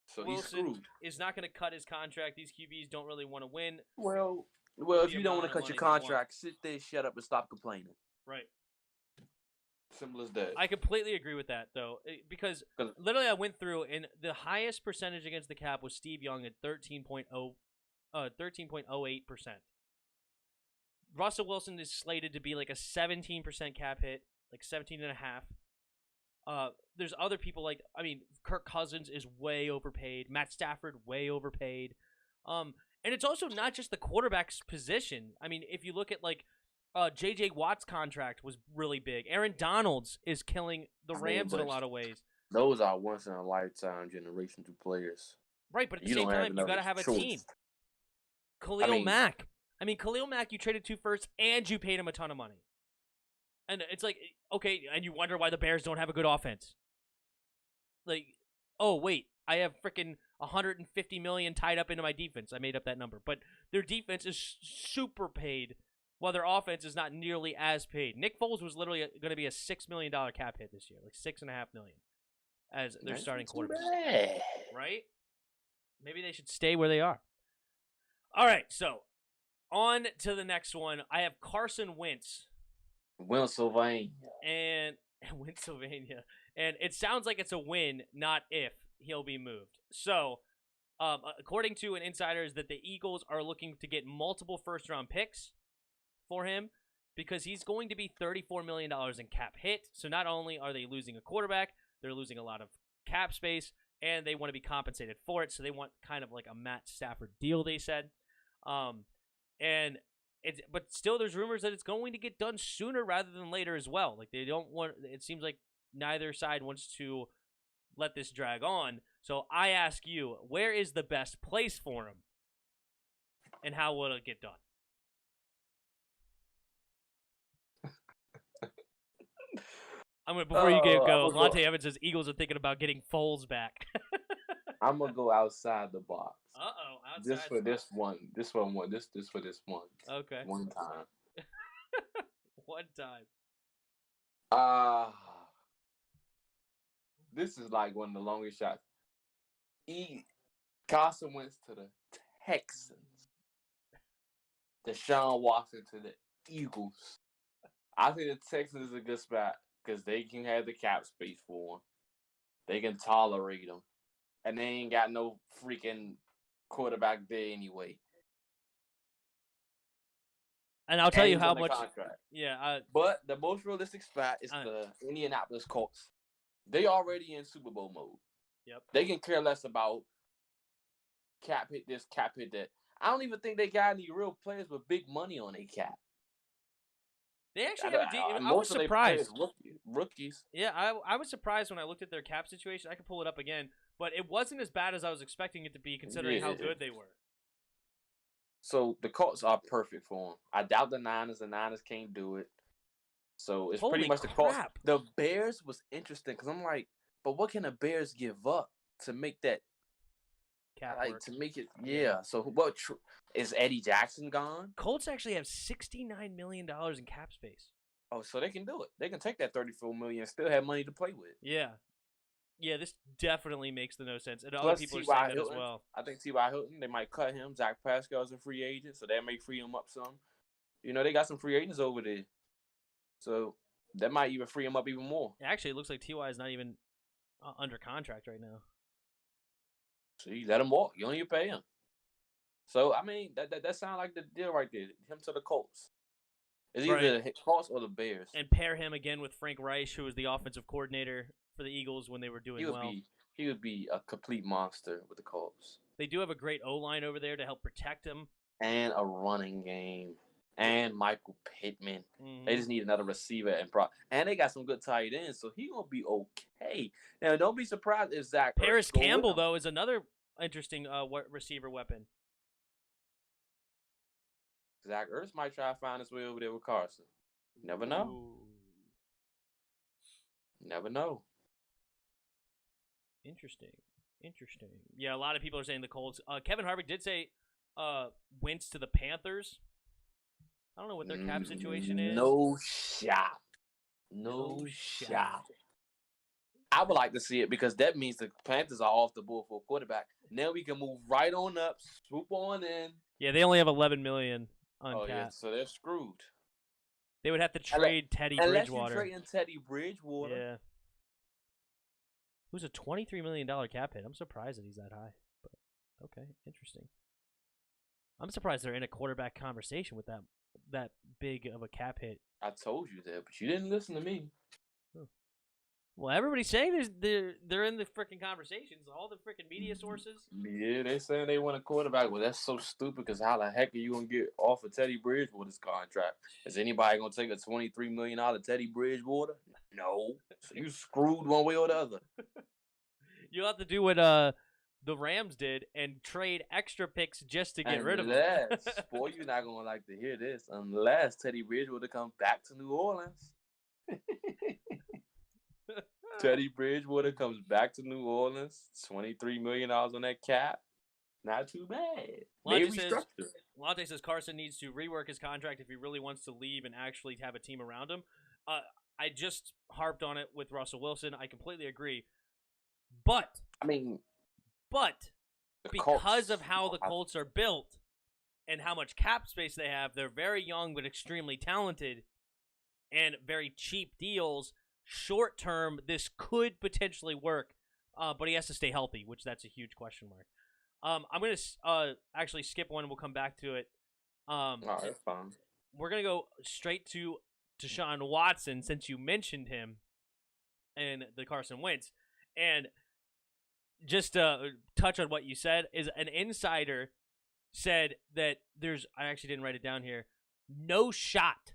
So Wilson he's screwed. Is not going to cut his contract. These QBs don't really want to win. Well, if you don't want to cut your contract, sit there, shut up, and stop complaining. Right. Simple as that. I completely agree with that, though, because literally I went through, and the highest percentage against the cap was Steve Young at 13.08%. Russell Wilson is slated to be like a 17% cap hit, like 17.5. There's other people Kirk Cousins is way overpaid. Matt Stafford way overpaid. And it's also not just the quarterback's position. I mean, if you look at J.J. Watt's contract was really big. Aaron Donald's is killing the Rams in a lot of ways. Those are once in a lifetime generation two players. Right, but at the same time, you got to have a team. Khalil Mack. I mean, Khalil Mack, you traded 2 firsts and you paid him a ton of money. And it's like, okay, and you wonder why the Bears don't have a good offense. Oh, wait, I have freaking $150 million tied up into my defense. I made up that number. But their defense is super paid, while their offense is not nearly as paid. Nick Foles was literally going to be a $6 million cap hit this year, like $6.5 million as their starting quarterback. Right? Maybe they should stay where they are. All right, so on to the next one. I have Carson Wintz. Pennsylvania. And Pennsylvania. And it sounds like it's a win, not if he'll be moved. So, according to an insider, is that the Eagles are looking to get multiple first-round picks for him because he's going to be $34 million in cap hit. So not only are they losing a quarterback, they're losing a lot of cap space, and they want to be compensated for it. So they want kind of like a Matt Stafford deal, they said. But still, there's rumors that it's going to get done sooner rather than later as well. Like they don't want. It seems like neither side wants to let this drag on. So I ask you, where is the best place for him, and how will it get done? Before you go, Lonte Evans says Eagles are thinking about getting Foles back. I'm gonna go outside the box. Outside. Just for this one. This for this one. Okay. One time. One time. This is like one of the longest shots. Carson Wentz to the Texans. Deshaun Watson to the Eagles. I think the Texans is a good spot because they can have the cap space for him. They can tolerate him. And they ain't got no freaking quarterback there anyway. And I'll tell you how much. Yeah. But the most realistic spot is the Indianapolis Colts. They already in Super Bowl mode. Yep. They can care less about cap hit this, cap hit that. I don't even think they got any real players with big money on their cap. They actually have I was most of their players surprised. rookies. Yeah, I was surprised when I looked at their cap situation. I could pull it up again, but it wasn't as bad as I was expecting it to be, considering how good they were. So the Colts are perfect for them. I doubt the Niners. The Niners can't do it. So it's pretty much the Colts. The Bears was interesting because I'm like, but what can the Bears give up to make that cap like work? To make it? Yeah. So what is Eddie Jackson gone? Colts actually have $69 million in cap space. Oh, so they can do it. They can take that $34 million and still have money to play with. Yeah. Yeah, this definitely makes the no sense. And other people are saying that as well. I think T.Y. Hilton, they might cut him. Zach Pascal's a free agent, so that may free him up some. You know, they got some free agents over there. So that might even free him up even more. Actually, it looks like T.Y. is not even under contract right now. So you let him walk. You don't even pay him. So, I mean, that sounds like the deal right there. Him to the Colts. It's either the Colts or the Bears. And pair him again with Frank Reich, who was the offensive coordinator for the Eagles when they were doing well. He would be a complete monster with the Colts. They do have a great O-line over there to help protect him. And a running game. And Michael Pittman. Mm-hmm. They just need another receiver. And they got some good tight ends, so he's going to be okay. Now, don't be surprised if Zach Paris Campbell, though, is another interesting receiver weapon. Zach Ertz might try to find his way over there with Carson. Never know. Ooh. Never know. Interesting. Yeah, a lot of people are saying the Colts. Kevin Harvick did say Wentz to the Panthers. I don't know what their cap situation is. No shot. I would like to see it because that means the Panthers are off the board for a quarterback. Now we can move right on up, swoop on in. Yeah, they only have $11 million on cap. Yeah, so they're screwed. They would have to trade Teddy Bridgewater. Unless you trade Teddy Bridgewater. Yeah. Who's a $23 million cap hit? I'm surprised that he's that high. But okay, interesting. I'm surprised they're in a quarterback conversation with that big of a cap hit. I told you that, but you didn't listen to me. Well, everybody's saying they're in the freaking conversations. All the freaking media sources. Yeah, they saying they want a quarterback. Well, that's so stupid because how the heck are you going to get off of Teddy Bridgewater's contract? Is anybody going to take a $23 million Teddy Bridgewater? No. So you screwed one way or the other. You'll have to do what the Rams did and trade extra picks just to get rid of him. Boy, you're not going to like to hear this unless Teddy Bridgewater comes back to New Orleans. Teddy Bridgewater comes back to New Orleans, $23 million on that cap. Not too bad. Lante says Carson needs to rework his contract if he really wants to leave and actually have a team around him. I just harped on it with Russell Wilson. I completely agree. But because of how the Colts are built and how much cap space they have, they're very young but extremely talented and very cheap deals. Short term, this could potentially work, but he has to stay healthy, which that's a huge question mark. I'm going to actually skip one and we'll come back to it. That's fine. We're going to go straight to Deshaun Watson since you mentioned him and the Carson Wentz. And just to touch on what you said, is an insider said that I actually didn't write it down here, no shot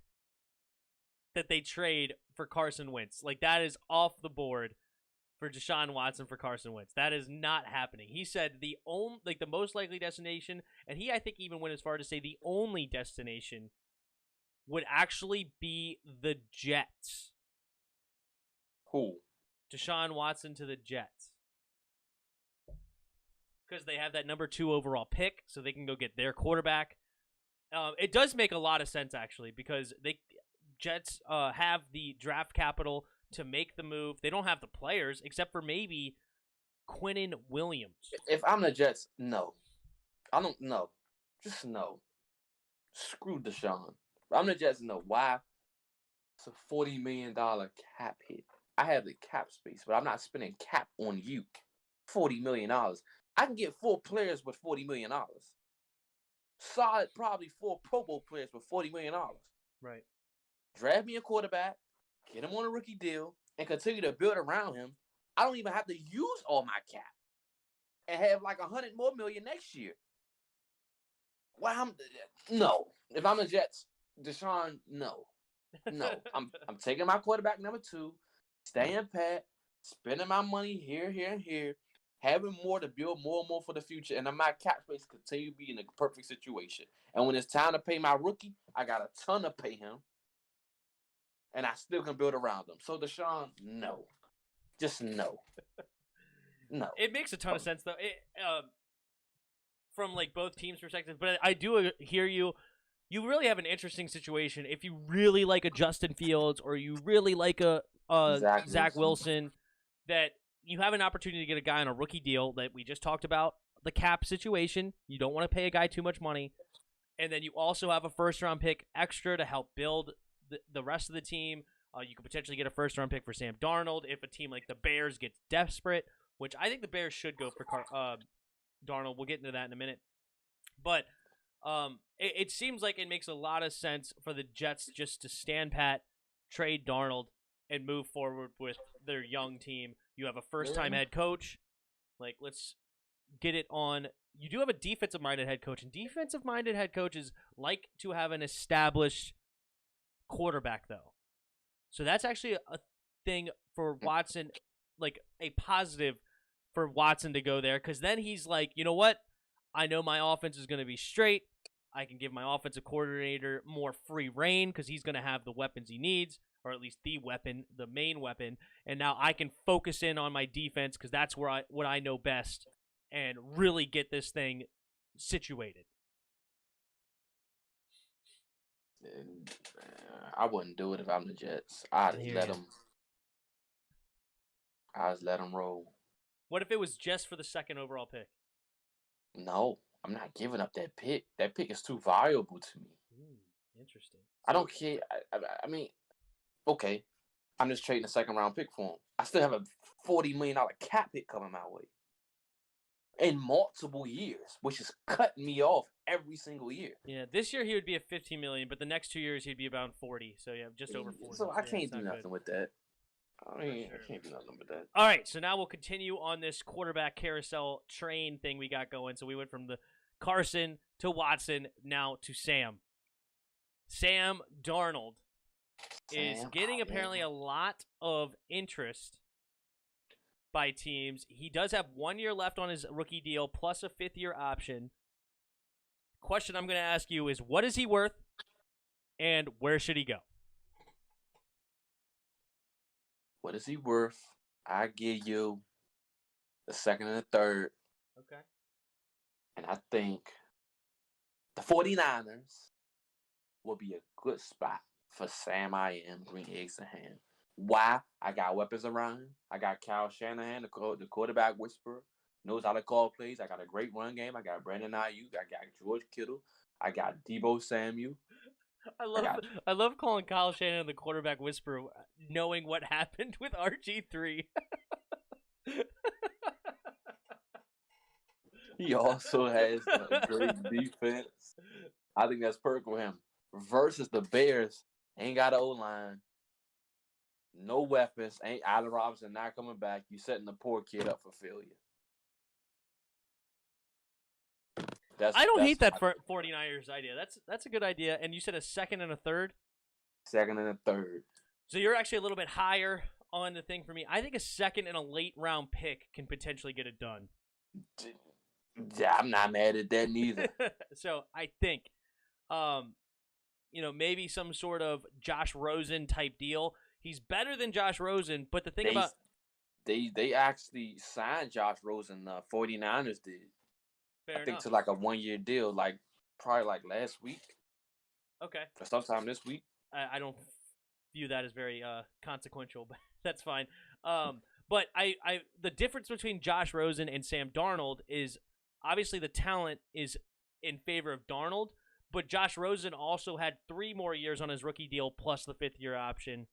that they trade for Carson Wentz. Like, that is off the board for Deshaun Watson for Carson Wentz. That is not happening. He said the most likely destination, and he, I think, even went as far to say the only destination would actually be the Jets. Who? Deshaun Watson to the Jets. Because they have that number 2 overall pick, so they can go get their quarterback. It does make a lot of sense, actually, because Jets have the draft capital to make the move. They don't have the players, except for maybe Quinnen Williams. If I'm the Jets, no. I don't know. Just no. Screw Deshaun. If I'm the Jets, no. Why? It's a $40 million cap hit. I have the cap space, but I'm not spending cap on you. $40 million. I can get 4 players with $40 million. Solid, probably 4 Pro Bowl players with $40 million. Right. Draft me a quarterback, get him on a rookie deal, and continue to build around him I don't even have to use all my cap and have like $100 more million next year. Well, no. If I'm the Jets, Deshaun, no. I'm taking my quarterback number 2, staying pat, spending my money here, and here, having more to build more and more for the future, and my cap space continue to be in a perfect situation. And when it's time to pay my rookie, I got a ton to pay him, and I still can build around him. So Deshaun, no. Just no. No. It makes a ton of sense, though. From like both teams' perspectives, but I do hear you. You really have an interesting situation if you really like a Justin Fields or you really like a Zach Wilson, that you have an opportunity to get a guy on a rookie deal that we just talked about, the cap situation. You don't want to pay a guy too much money, and then you also have a first-round pick extra to help build the rest of the team. You could potentially get a first-round pick for Sam Darnold if a team like the Bears gets desperate, which I think the Bears should go for Darnold. We'll get into that in a minute. But it seems like it makes a lot of sense for the Jets just to stand pat, trade Darnold, and move forward with their young team. You have a first-time head coach. Like, let's get it on. You do have a defensive-minded head coach, and defensive-minded head coaches like to have an established quarterback, though. So that's actually a thing for Watson, like a positive for Watson to go there, because then he's like, you know what? I know my offense is going to be straight. I can give my offensive coordinator more free reign because he's going to have the weapons he needs, or at least the weapon, the main weapon. And now I can focus in on my defense because that's where what I know best and really get this thing situated. I wouldn't do it if I'm the Jets. I'd let them roll. What if it was just for the second overall pick? No, I'm not giving up that pick. That pick is too valuable to me. Interesting. I don't care. I mean, okay, I'm just trading a second-round pick for him. I still have a $40 million cap hit coming my way in multiple years, which is cutting me off every single year. Yeah, this year he would be at $15 million, but the next 2 years he'd be about 40. So yeah, just over 40. So I can't do nothing with that. I mean, I can't do nothing with that. All right, so now we'll continue on this quarterback carousel train thing we got going. So we went from the Carson to Watson, now to Sam. Sam Darnold is getting apparently a lot of interest by teams. He does have 1 year left on his rookie deal plus a 5th-year option. Question I'm going to ask you is, what is he worth and where should he go? What is he worth? I give you the second and the third. Okay. And I think the 49ers will be a good spot for Sam I Am, green eggs and ham. Why? I got weapons around him. I got Kyle Shanahan, the quarterback whisperer, knows how to call plays. I got a great run game. I got Brandon Ayuk. I got George Kittle. I got Deebo Samuel. I love calling Kyle Shanahan the quarterback whisperer, knowing what happened with RG3. He also has a great defense. I think that's perfect for him. Versus the Bears, ain't got an O-line, no weapons, ain't Allen Robinson not coming back. You setting the poor kid up for failure. I don't hate that 49ers idea. That's a good idea. And you said a second and a third? Second and a third. So you're actually a little bit higher on the thing for me. I think a second and a late round pick can potentially get it done. I'm not mad at that neither. So I think, maybe some sort of Josh Rosen type deal. He's better than Josh Rosen, but the thing about... They actually signed Josh Rosen, 49ers did. Fair enough. To like a 1 year deal, probably last week. Okay. Or sometime this week. I don't view that as very consequential, but that's fine. But the difference between Josh Rosen and Sam Darnold is obviously the talent is in favor of Darnold, but Josh Rosen also had 3 more years on his rookie deal plus the 5th-year option.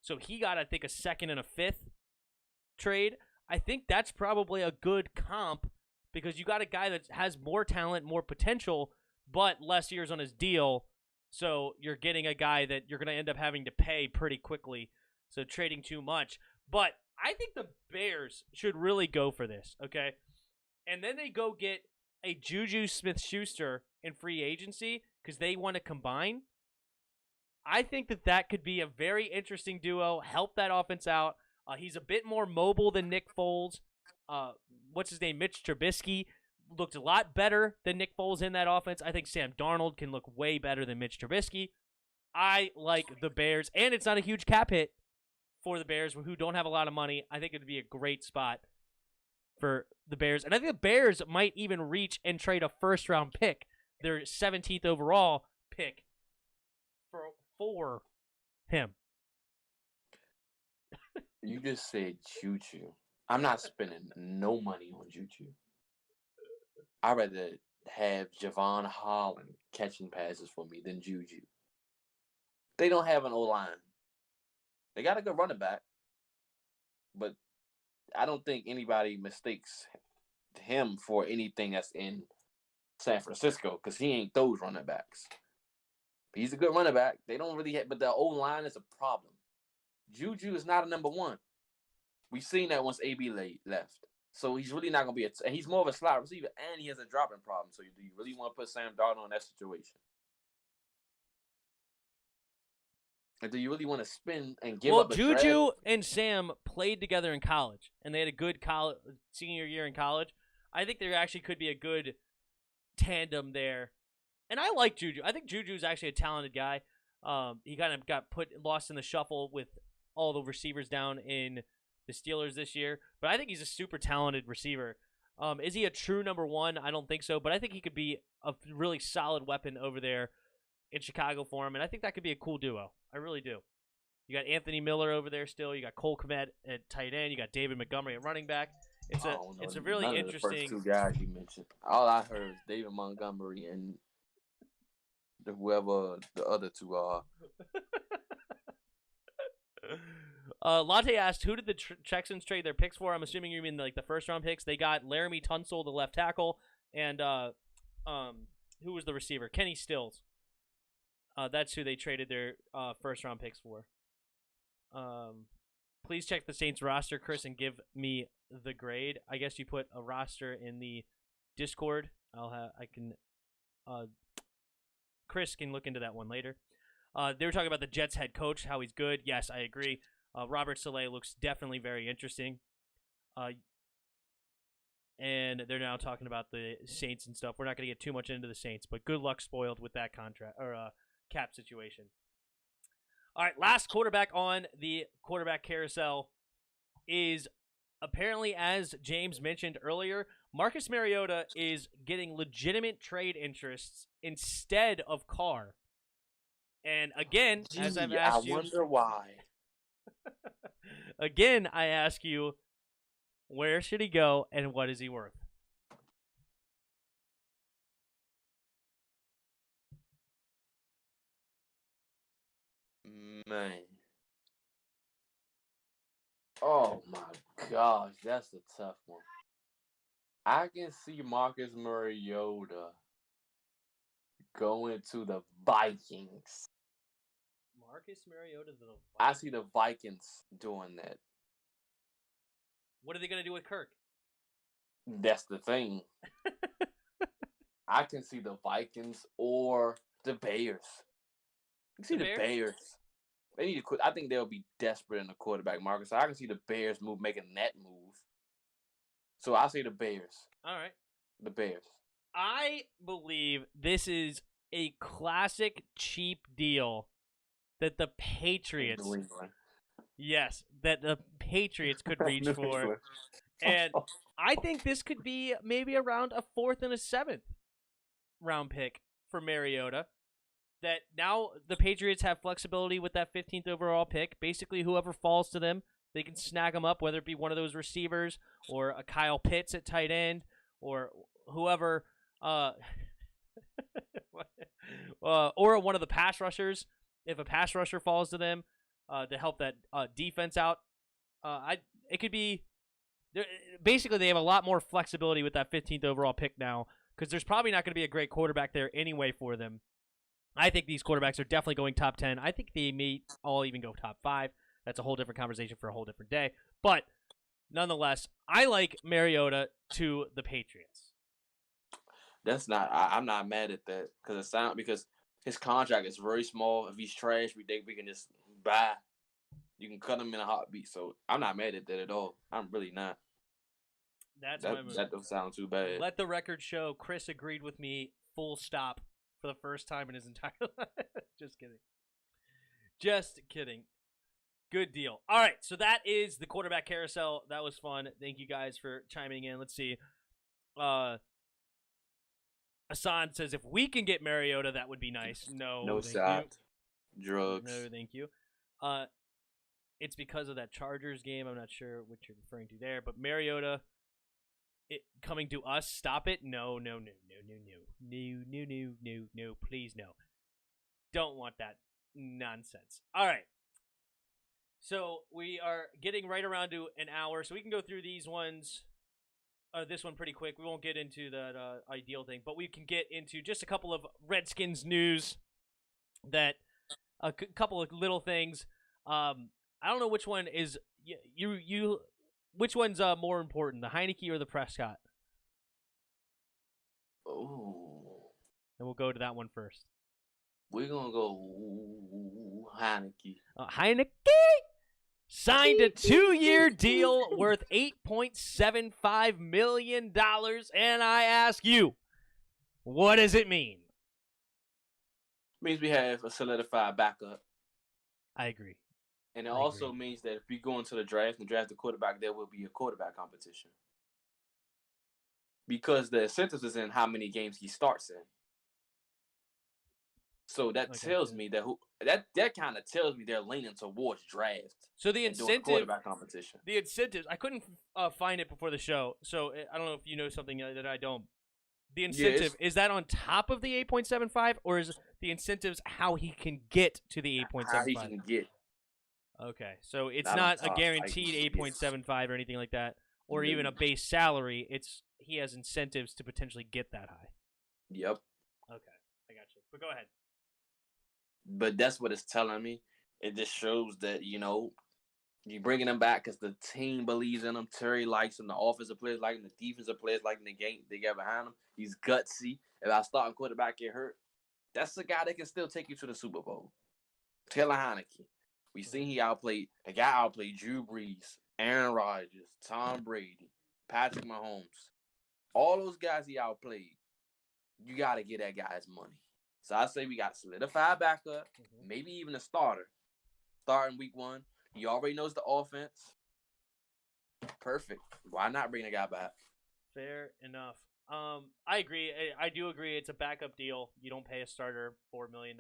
So he got, I think, a second and a 5th trade. I think that's probably a good comp because you got a guy that has more talent, more potential, but less years on his deal. So you're getting a guy that you're going to end up having to pay pretty quickly. So trading too much. But I think the Bears should really go for this, okay? And then they go get a Juju Smith-Schuster in free agency because they want to combine. I think that could be a very interesting duo, help that offense out. He's a bit more mobile than Nick Foles. What's his name? Mitch Trubisky looked a lot better than Nick Foles in that offense. I think Sam Darnold can look way better than Mitch Trubisky. I like the Bears, and it's not a huge cap hit for the Bears who don't have a lot of money. I think it would be a great spot for the Bears. And I think the Bears might even reach and trade a first-round pick, their 17th overall pick, for him. You just said Juju. I'm not spending no money on Juju. I'd rather have Javon Holland catching passes for me than Juju. They don't have an O-line. They got a good running back, but I don't think anybody mistakes him for anything that's in San Francisco because he ain't those running backs. He's a good running back. They don't really have, but the O-line is a problem. Juju is not a number one. We've seen that once AB left. So he's really not going to be he's more of a slot receiver, and he has a dropping problem. So do you really want to put Sam Darnold in that situation? And do you really want to spend and give up a Juju draft? and Sam played together in college, and they had a good senior year in college. I think there actually could be a good tandem there. And I like Juju. I think Juju's actually a talented guy. He kind of got lost in the shuffle with all the receivers down in the Steelers this year. But I think he's a super talented receiver. Is he a true number one? I don't think so. But I think he could be a really solid weapon over there in Chicago for him. And I think that could be a cool duo. I really do. You got Anthony Miller over there still. You got Cole Kmet at tight end. You got David Montgomery at running back. It's a really interesting. The first two guys you mentioned. All I heard is David Montgomery and whoever the other two are. Latte asked, who did the Texans trade their picks for? I'm assuming you mean like the first round picks. They got Laramie Tunsil, the left tackle, and who was the receiver? Kenny Stills. That's who they traded their first round picks for. Please check the Saints roster, Chris, and give me the grade. I guess you put a roster in the Discord. Chris can look into that one later. They were talking about the Jets head coach, how he's good. Yes, I agree. Robert Saleh looks definitely very interesting. And they're now talking about the Saints and stuff. We're not going to get too much into the Saints, but good luck spoiled with that contract or cap situation. All right, last quarterback on the quarterback carousel is apparently, as James mentioned earlier, Marcus Mariota is getting legitimate trade interests instead of Carr. And again, as I've asked you, I wonder why. Again, I ask you, where should he go and what is he worth? Man. Oh my gosh, that's a tough one. I can see Marcus Mariota going to the Vikings. Marcus Mariota to the Vikings. I see the Vikings doing that. What are they going to do with Kirk? That's the thing. I can see the Vikings or the Bears. You see the Bears. They need to quit. I think they'll be desperate in the quarterback market. So I can see the Bears making that move. So I say the Bears. All right. The Bears. I believe this is a classic cheap deal that the Patriots. Yes, that the Patriots could reach for. And I think this could be maybe around a 4th and a 7th round pick for Mariota. That now the Patriots have flexibility with that 15th overall pick. Basically, whoever falls to them, they can snag them up, whether it be one of those receivers or a Kyle Pitts at tight end or whoever, or one of the pass rushers. If a pass rusher falls to them to help that defense out, it could be. Basically, they have a lot more flexibility with that 15th overall pick now because there's probably not going to be a great quarterback there anyway for them. I think these quarterbacks are definitely going top 10. I think they may all even go top 5. That's a whole different conversation for a whole different day. But nonetheless, I like Mariota to the Patriots. That's not. I'm not mad at that because his contract is very small. If he's trash, we think we can just buy. You can cut him in a heartbeat. So I'm not mad at that at all. I'm really not. That don't sound too bad. Let the record show Chris agreed with me full stop for the first time in his entire life. Just kidding. Just kidding. Good deal. All right, so that is the quarterback carousel. That was fun. Thank you guys for chiming in. Let's see. Asan says, if we can get Mariota, that would be nice. No shot. Drugs. No, thank you. It's because of that Chargers game. I'm not sure what you're referring to there, but Mariota coming to us, stop it. No, please no. Don't want that nonsense. All right. So we are getting right around to an hour, so we can go through these ones. This one pretty quick. We won't get into that ideal thing, but we can get into just a couple of Redskins news. That a couple of little things. I don't know which one is you. Which one's more important, the Heineke or the Prescott? Oh, and we'll go to that one first. We're gonna go Heineke. Heineke signed a 2-year deal worth $8.75 million, and I ask you, what does it mean? Means we have a solidified backup. I agree. And it also means that if we go into the draft and draft a quarterback, there will be a quarterback competition. Because the incentives is in how many games he starts in. So that tells me that kind of tells me they're leaning towards draft. So the incentive, quarterback competition. The incentives, I couldn't find it before the show, so I don't know if you know something that I don't. The incentive, is that on top of the 8.75, or is the incentives how he can get to the 8.75? How he can get. Okay, so it's not a guaranteed 8.75 or anything like that, or even a base salary. He has incentives to potentially get that high. Yep. Okay, I got you. But go ahead. But that's what it's telling me. It just shows that, you're bringing him back because the team believes in him. Terry likes him. The offensive players like him. The defensive players like him. The game they got behind him. He's gutsy. If our starting quarterback get hurt, that's the guy that can still take you to the Super Bowl. Taylor Heineke. We seen the guy outplayed Drew Brees, Aaron Rodgers, Tom Brady, Patrick Mahomes. All those guys he outplayed. You got to get that guy his money. So I say we got solidified backup, maybe even a starter. Starting week 1. He already knows the offense. Perfect. Why not bring the guy back? Fair enough. I agree. I do agree. It's a backup deal. You don't pay a starter $4 million.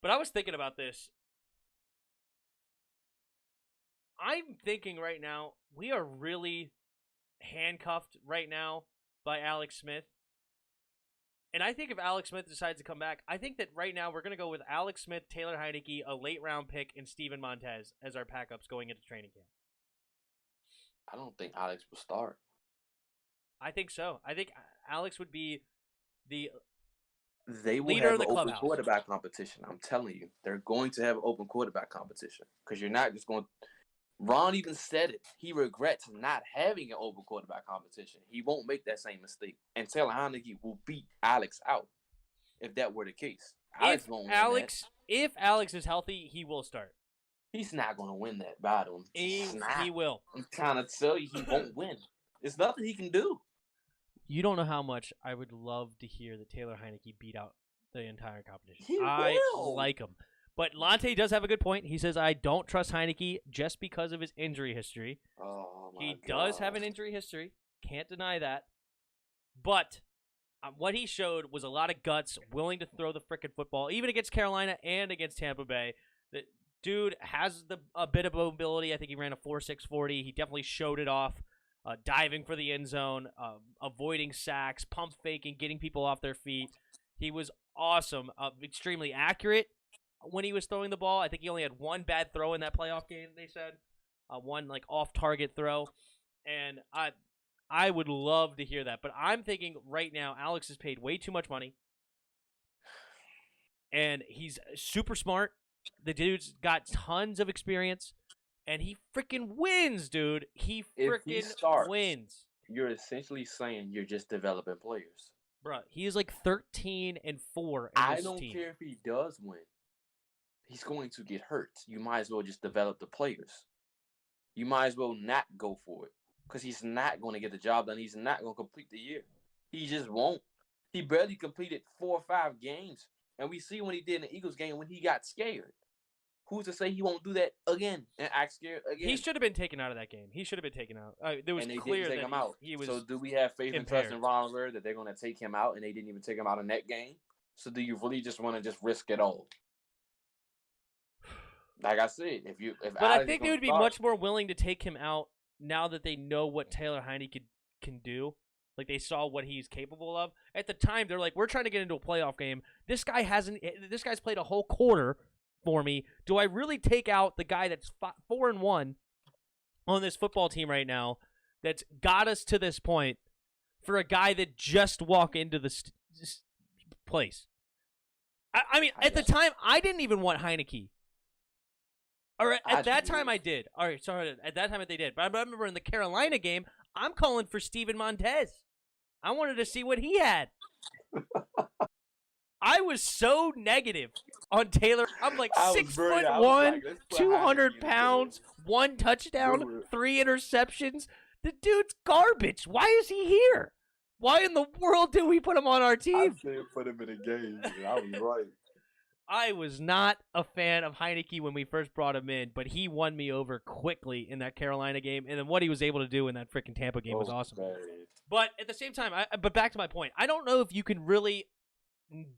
But I was thinking about this. I'm thinking right now, we are really handcuffed right now by Alex Smith. And I think if Alex Smith decides to come back, I think that right now we're going to go with Alex Smith, Taylor Heineke, a late-round pick, and Steven Montez as our backups going into training camp. I don't think Alex will start. I think so. I think Alex would be the they will leader have of the an open clubhouse. Quarterback competition. I'm telling you. They're going to have an open quarterback competition because you're not just going – Ron even said it. He regrets not having an open quarterback competition. He won't make that same mistake. And Taylor Heineke will beat Alex out if that were the case. If Alex is healthy, he will start. He's not going to win that battle. He will. I'm trying to tell you he won't win. There's nothing he can do. You don't know how much I would love to hear that Taylor Heineke beat out the entire competition. He I will. like him. But Lante does have a good point. He says, I don't trust Heineke just because of his injury history. Oh, my He God. does have an injury history. Can't deny that. But what he showed was a lot of guts, willing to throw the frickin' football, even against Carolina and against Tampa Bay. The dude has a bit of mobility. I think he ran a 4.6 40. He definitely showed it off, diving for the end zone, avoiding sacks, pump faking, getting people off their feet. He was awesome, extremely accurate when he was throwing the ball. I think he only had one bad throw in that playoff game, they said. One off-target throw. And I would love to hear that. But I'm thinking right now Alex is paid way too much money. And he's super smart. The dude's got tons of experience. and he freaking wins, dude. He If he freaking starts, wins. you're essentially saying you're just developing players. Bruh, he is like 13-4 in I this don't team. care if he does win. He's going to get hurt. You might as well just develop the players. You might as well not go for it because he's not going to get the job done. He's not going to complete the year. He just won't. He barely completed 4 or 5 games, and we see when he did in the Eagles game when he got scared. Who's to say he won't do that again and act scared again? He should have been taken out of that game. He should have been taken out. There was and they clear didn't take that him out. he was. So do we have faith and impaired. trust in Ron Rivera that they're going to take him out, and they didn't even take him out in that game? So do you really just want to just risk it all? Like I said, but I think they would be much more willing to take him out now that they know what Taylor Heinicke can do. Like they saw what he's capable of. At the time, they're like, we're trying to get into a playoff game. This guy's played a whole quarter for me. Do I really take out the guy that's 4-1 on this football team right now that's got us to this point for a guy that just walked into the place? I mean, at the time, I didn't even want Heinicke. Or at that time, I did. All right, sorry. At that time, they did. But I remember in the Carolina game, I'm calling for Steven Montez. I wanted to see what he had. I was so negative on Taylor. I'm like 6'1", 200 pounds, 1 touchdown, 3 interceptions. The dude's garbage. Why is he here? Why in the world did we put him on our team? I said put him in a game. I was right. I was not a fan of Heinicke when we first brought him in, but he won me over quickly in that Carolina game, and then what he was able to do in that freaking Tampa game was awesome. Man. But at the same time, but back to my point, I don't know if you can really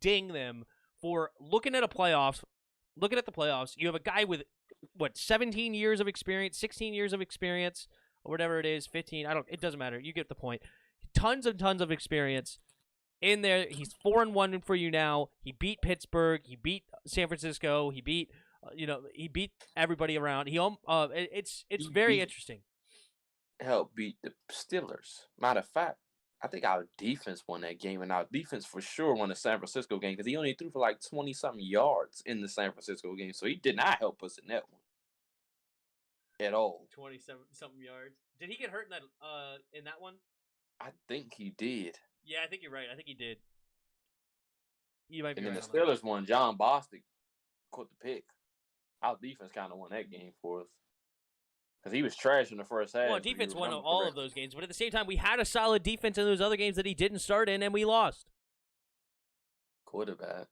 ding them for looking at the playoffs. You have a guy with, 17 years of experience, 16 years of experience, or whatever it is, 15, it doesn't matter. You get the point. Tons and tons of experience. In there, he's 4-1 for you now. He beat Pittsburgh. He beat San Francisco. He beat, he beat everybody around. It's very interesting. Help beat the Steelers. Matter of fact, I think our defense won that game, and our defense for sure won the San Francisco game because he only threw for like 20-something yards in the San Francisco game, so he did not help us in that one at all. 27-something yards. Did he get hurt in that one? I think he did. Yeah, I think you're right. I think he did. You might be right. And then the Steelers won. John Bostic caught the pick. Our defense kind of won that game for us. Because he was trash in the first half. Well, defense won all of those games. But at the same time, we had a solid defense in those other games that he didn't start in, and we lost. Quarterback.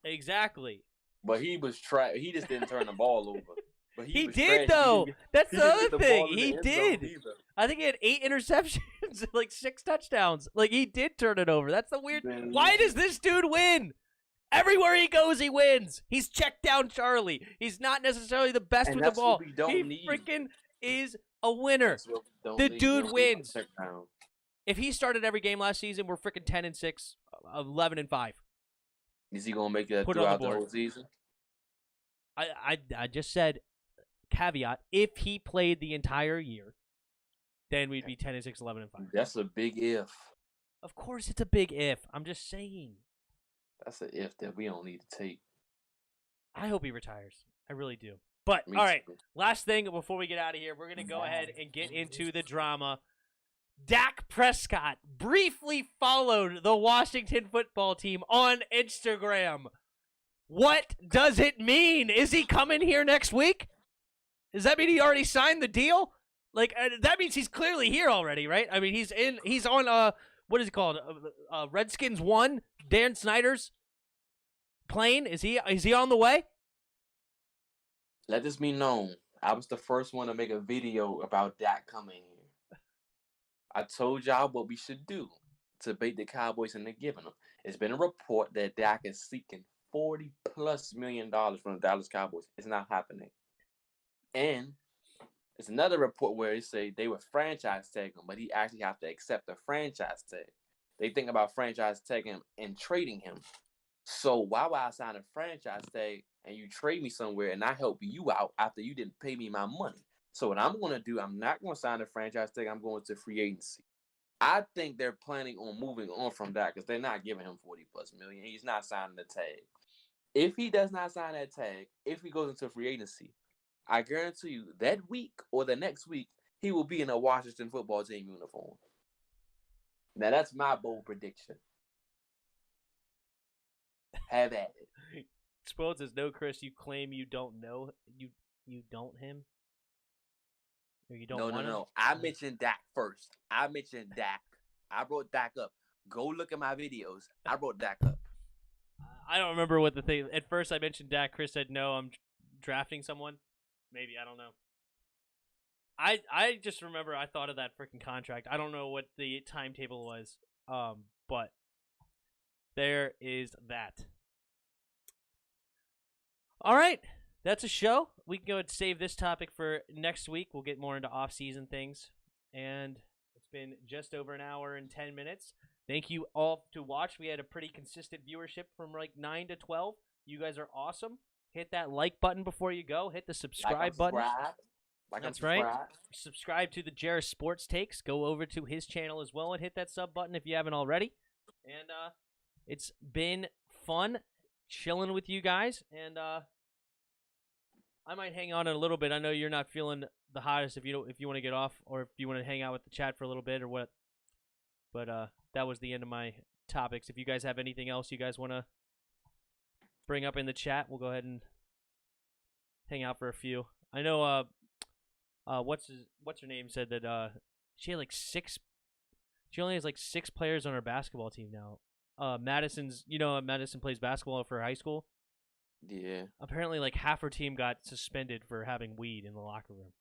Exactly. But he was trash. He just didn't turn the ball over. But he did, though. That's the other thing. He did. I think he had 8 interceptions, like 6 touchdowns. Like, he did turn it over. That's the weird. Why does this dude win? Everywhere he goes, he wins. He's checked down Charlie. He's not necessarily the best with the ball. He freaking is a winner. The dude wins. If he started every game last season, we're freaking 10-6, 11-5. Is he gonna make that throughout the whole season? I just said, caveat, if he played the entire year, then we'd be 10-6, 11-5. That's a big if. Of course it's a big if. I'm just saying. That's an if that we don't need to take. I hope he retires. I really do. But, all right, last thing before we get out of here, we're going to go ahead and get into the drama. Dak Prescott briefly followed the Washington football team on Instagram. What does it mean? Is he coming here next week? Does that mean he already signed the deal? Like, that means he's clearly here already, right? I mean, he's on, what is it called? Redskins 1, Dan Snyder's plane. Is he on the way? Let this be known. I was the first one to make a video about Dak coming here. I told y'all what we should do to bait the Cowboys into giving them. It's been a report that Dak is seeking $40+ million from the Dallas Cowboys. It's not happening. And it's another report where they say they would franchise tag him, but he actually have to accept the franchise tag. They think about franchise tagging him and trading him. So why would I sign a franchise tag and you trade me somewhere and I help you out after you didn't pay me my money? So what I'm going to do, I'm not going to sign a franchise tag. I'm going to free agency. I think they're planning on moving on from that because they're not giving him $40+ million. He's not signing the tag. If he does not sign that tag, if he goes into free agency, I guarantee you that week or the next week, he will be in a Washington football team uniform. Now, that's my bold prediction. Have at it. Spoiled says, no, Chris, you claim you don't know. You don't him? Or you don't want him? No. I mentioned Dak first. I brought Dak up. Go look at my videos. I brought Dak up. I don't remember what the thing. At first, I mentioned Dak. Chris said, no, I'm drafting someone. Maybe, I don't know. I just remember I thought of that freaking contract. I don't know what the timetable was, but there is that. All right, that's a show. We can go ahead and save this topic for next week. We'll get more into off-season things, and it's been just over an hour and 10 minutes. Thank you all to watch. We had a pretty consistent viewership from like 9 to 12. You guys are awesome. Hit that like button before you go. Hit the subscribe button. That's right. Subscribe to the Jarrett Sports Takes. Go over to his channel as well and hit that sub button if you haven't already. And it's been fun chilling with you guys. And I might hang on a little bit. I know you're not feeling the hottest if you want to get off or if you want to hang out with the chat for a little bit or what. But that was the end of my topics. If you guys have anything else you guys want to bring up in the chat, we'll go ahead and hang out for a few. I know what's her name said that she had like 6. She only has like 6 players on her basketball team now. Madison's, Madison plays basketball for high school. Yeah. Apparently, like half her team got suspended for having weed in the locker room.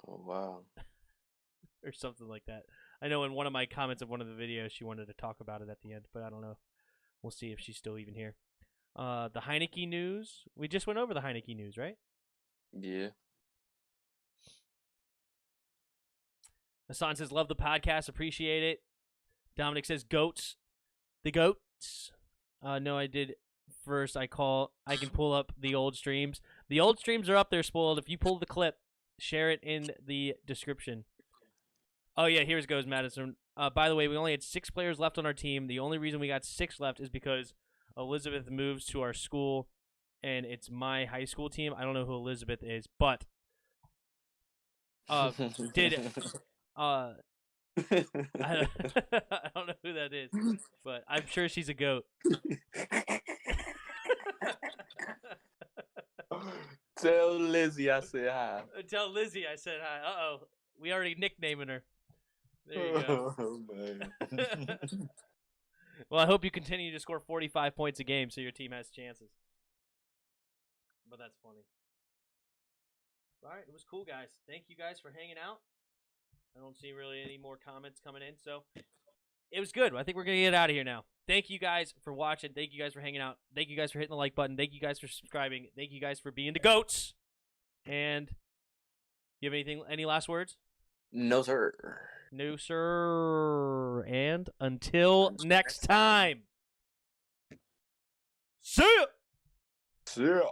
Oh wow. Or something like that. I know in one of my comments of one of the videos, she wanted to talk about it at the end, but I don't know. We'll see if she's still even here. The Heineke news. We just went over the Heineke news, right? Yeah. Hassan says, love the podcast, appreciate it. Dominic says, goats. The goats. No, I did first. I can pull up the old streams. The old streams are up there, Spoiled. If you pull the clip, share it in the description. Oh, yeah, here it goes, Madison. By the way, we only had 6 players left on our team. The only reason we got 6 left is because Elizabeth moves to our school, and it's my high school team. I don't know who Elizabeth is, but I don't know who that is, but I'm sure she's a goat. Tell Lizzie I said hi. Tell Lizzie I said hi. Uh-oh. We already nicknaming her. There you go. Oh, man. Well, I hope you continue to score 45 points a game so your team has chances. But that's funny. All right, it was cool, guys. Thank you guys for hanging out. I don't see really any more comments coming in, so it was good. I think we're going to get out of here now. Thank you guys for watching. Thank you guys for hanging out. Thank you guys for hitting the like button. Thank you guys for subscribing. Thank you guys for being the goats. And you have any last words? No, sir. No, sir. And until next time. See ya! See ya!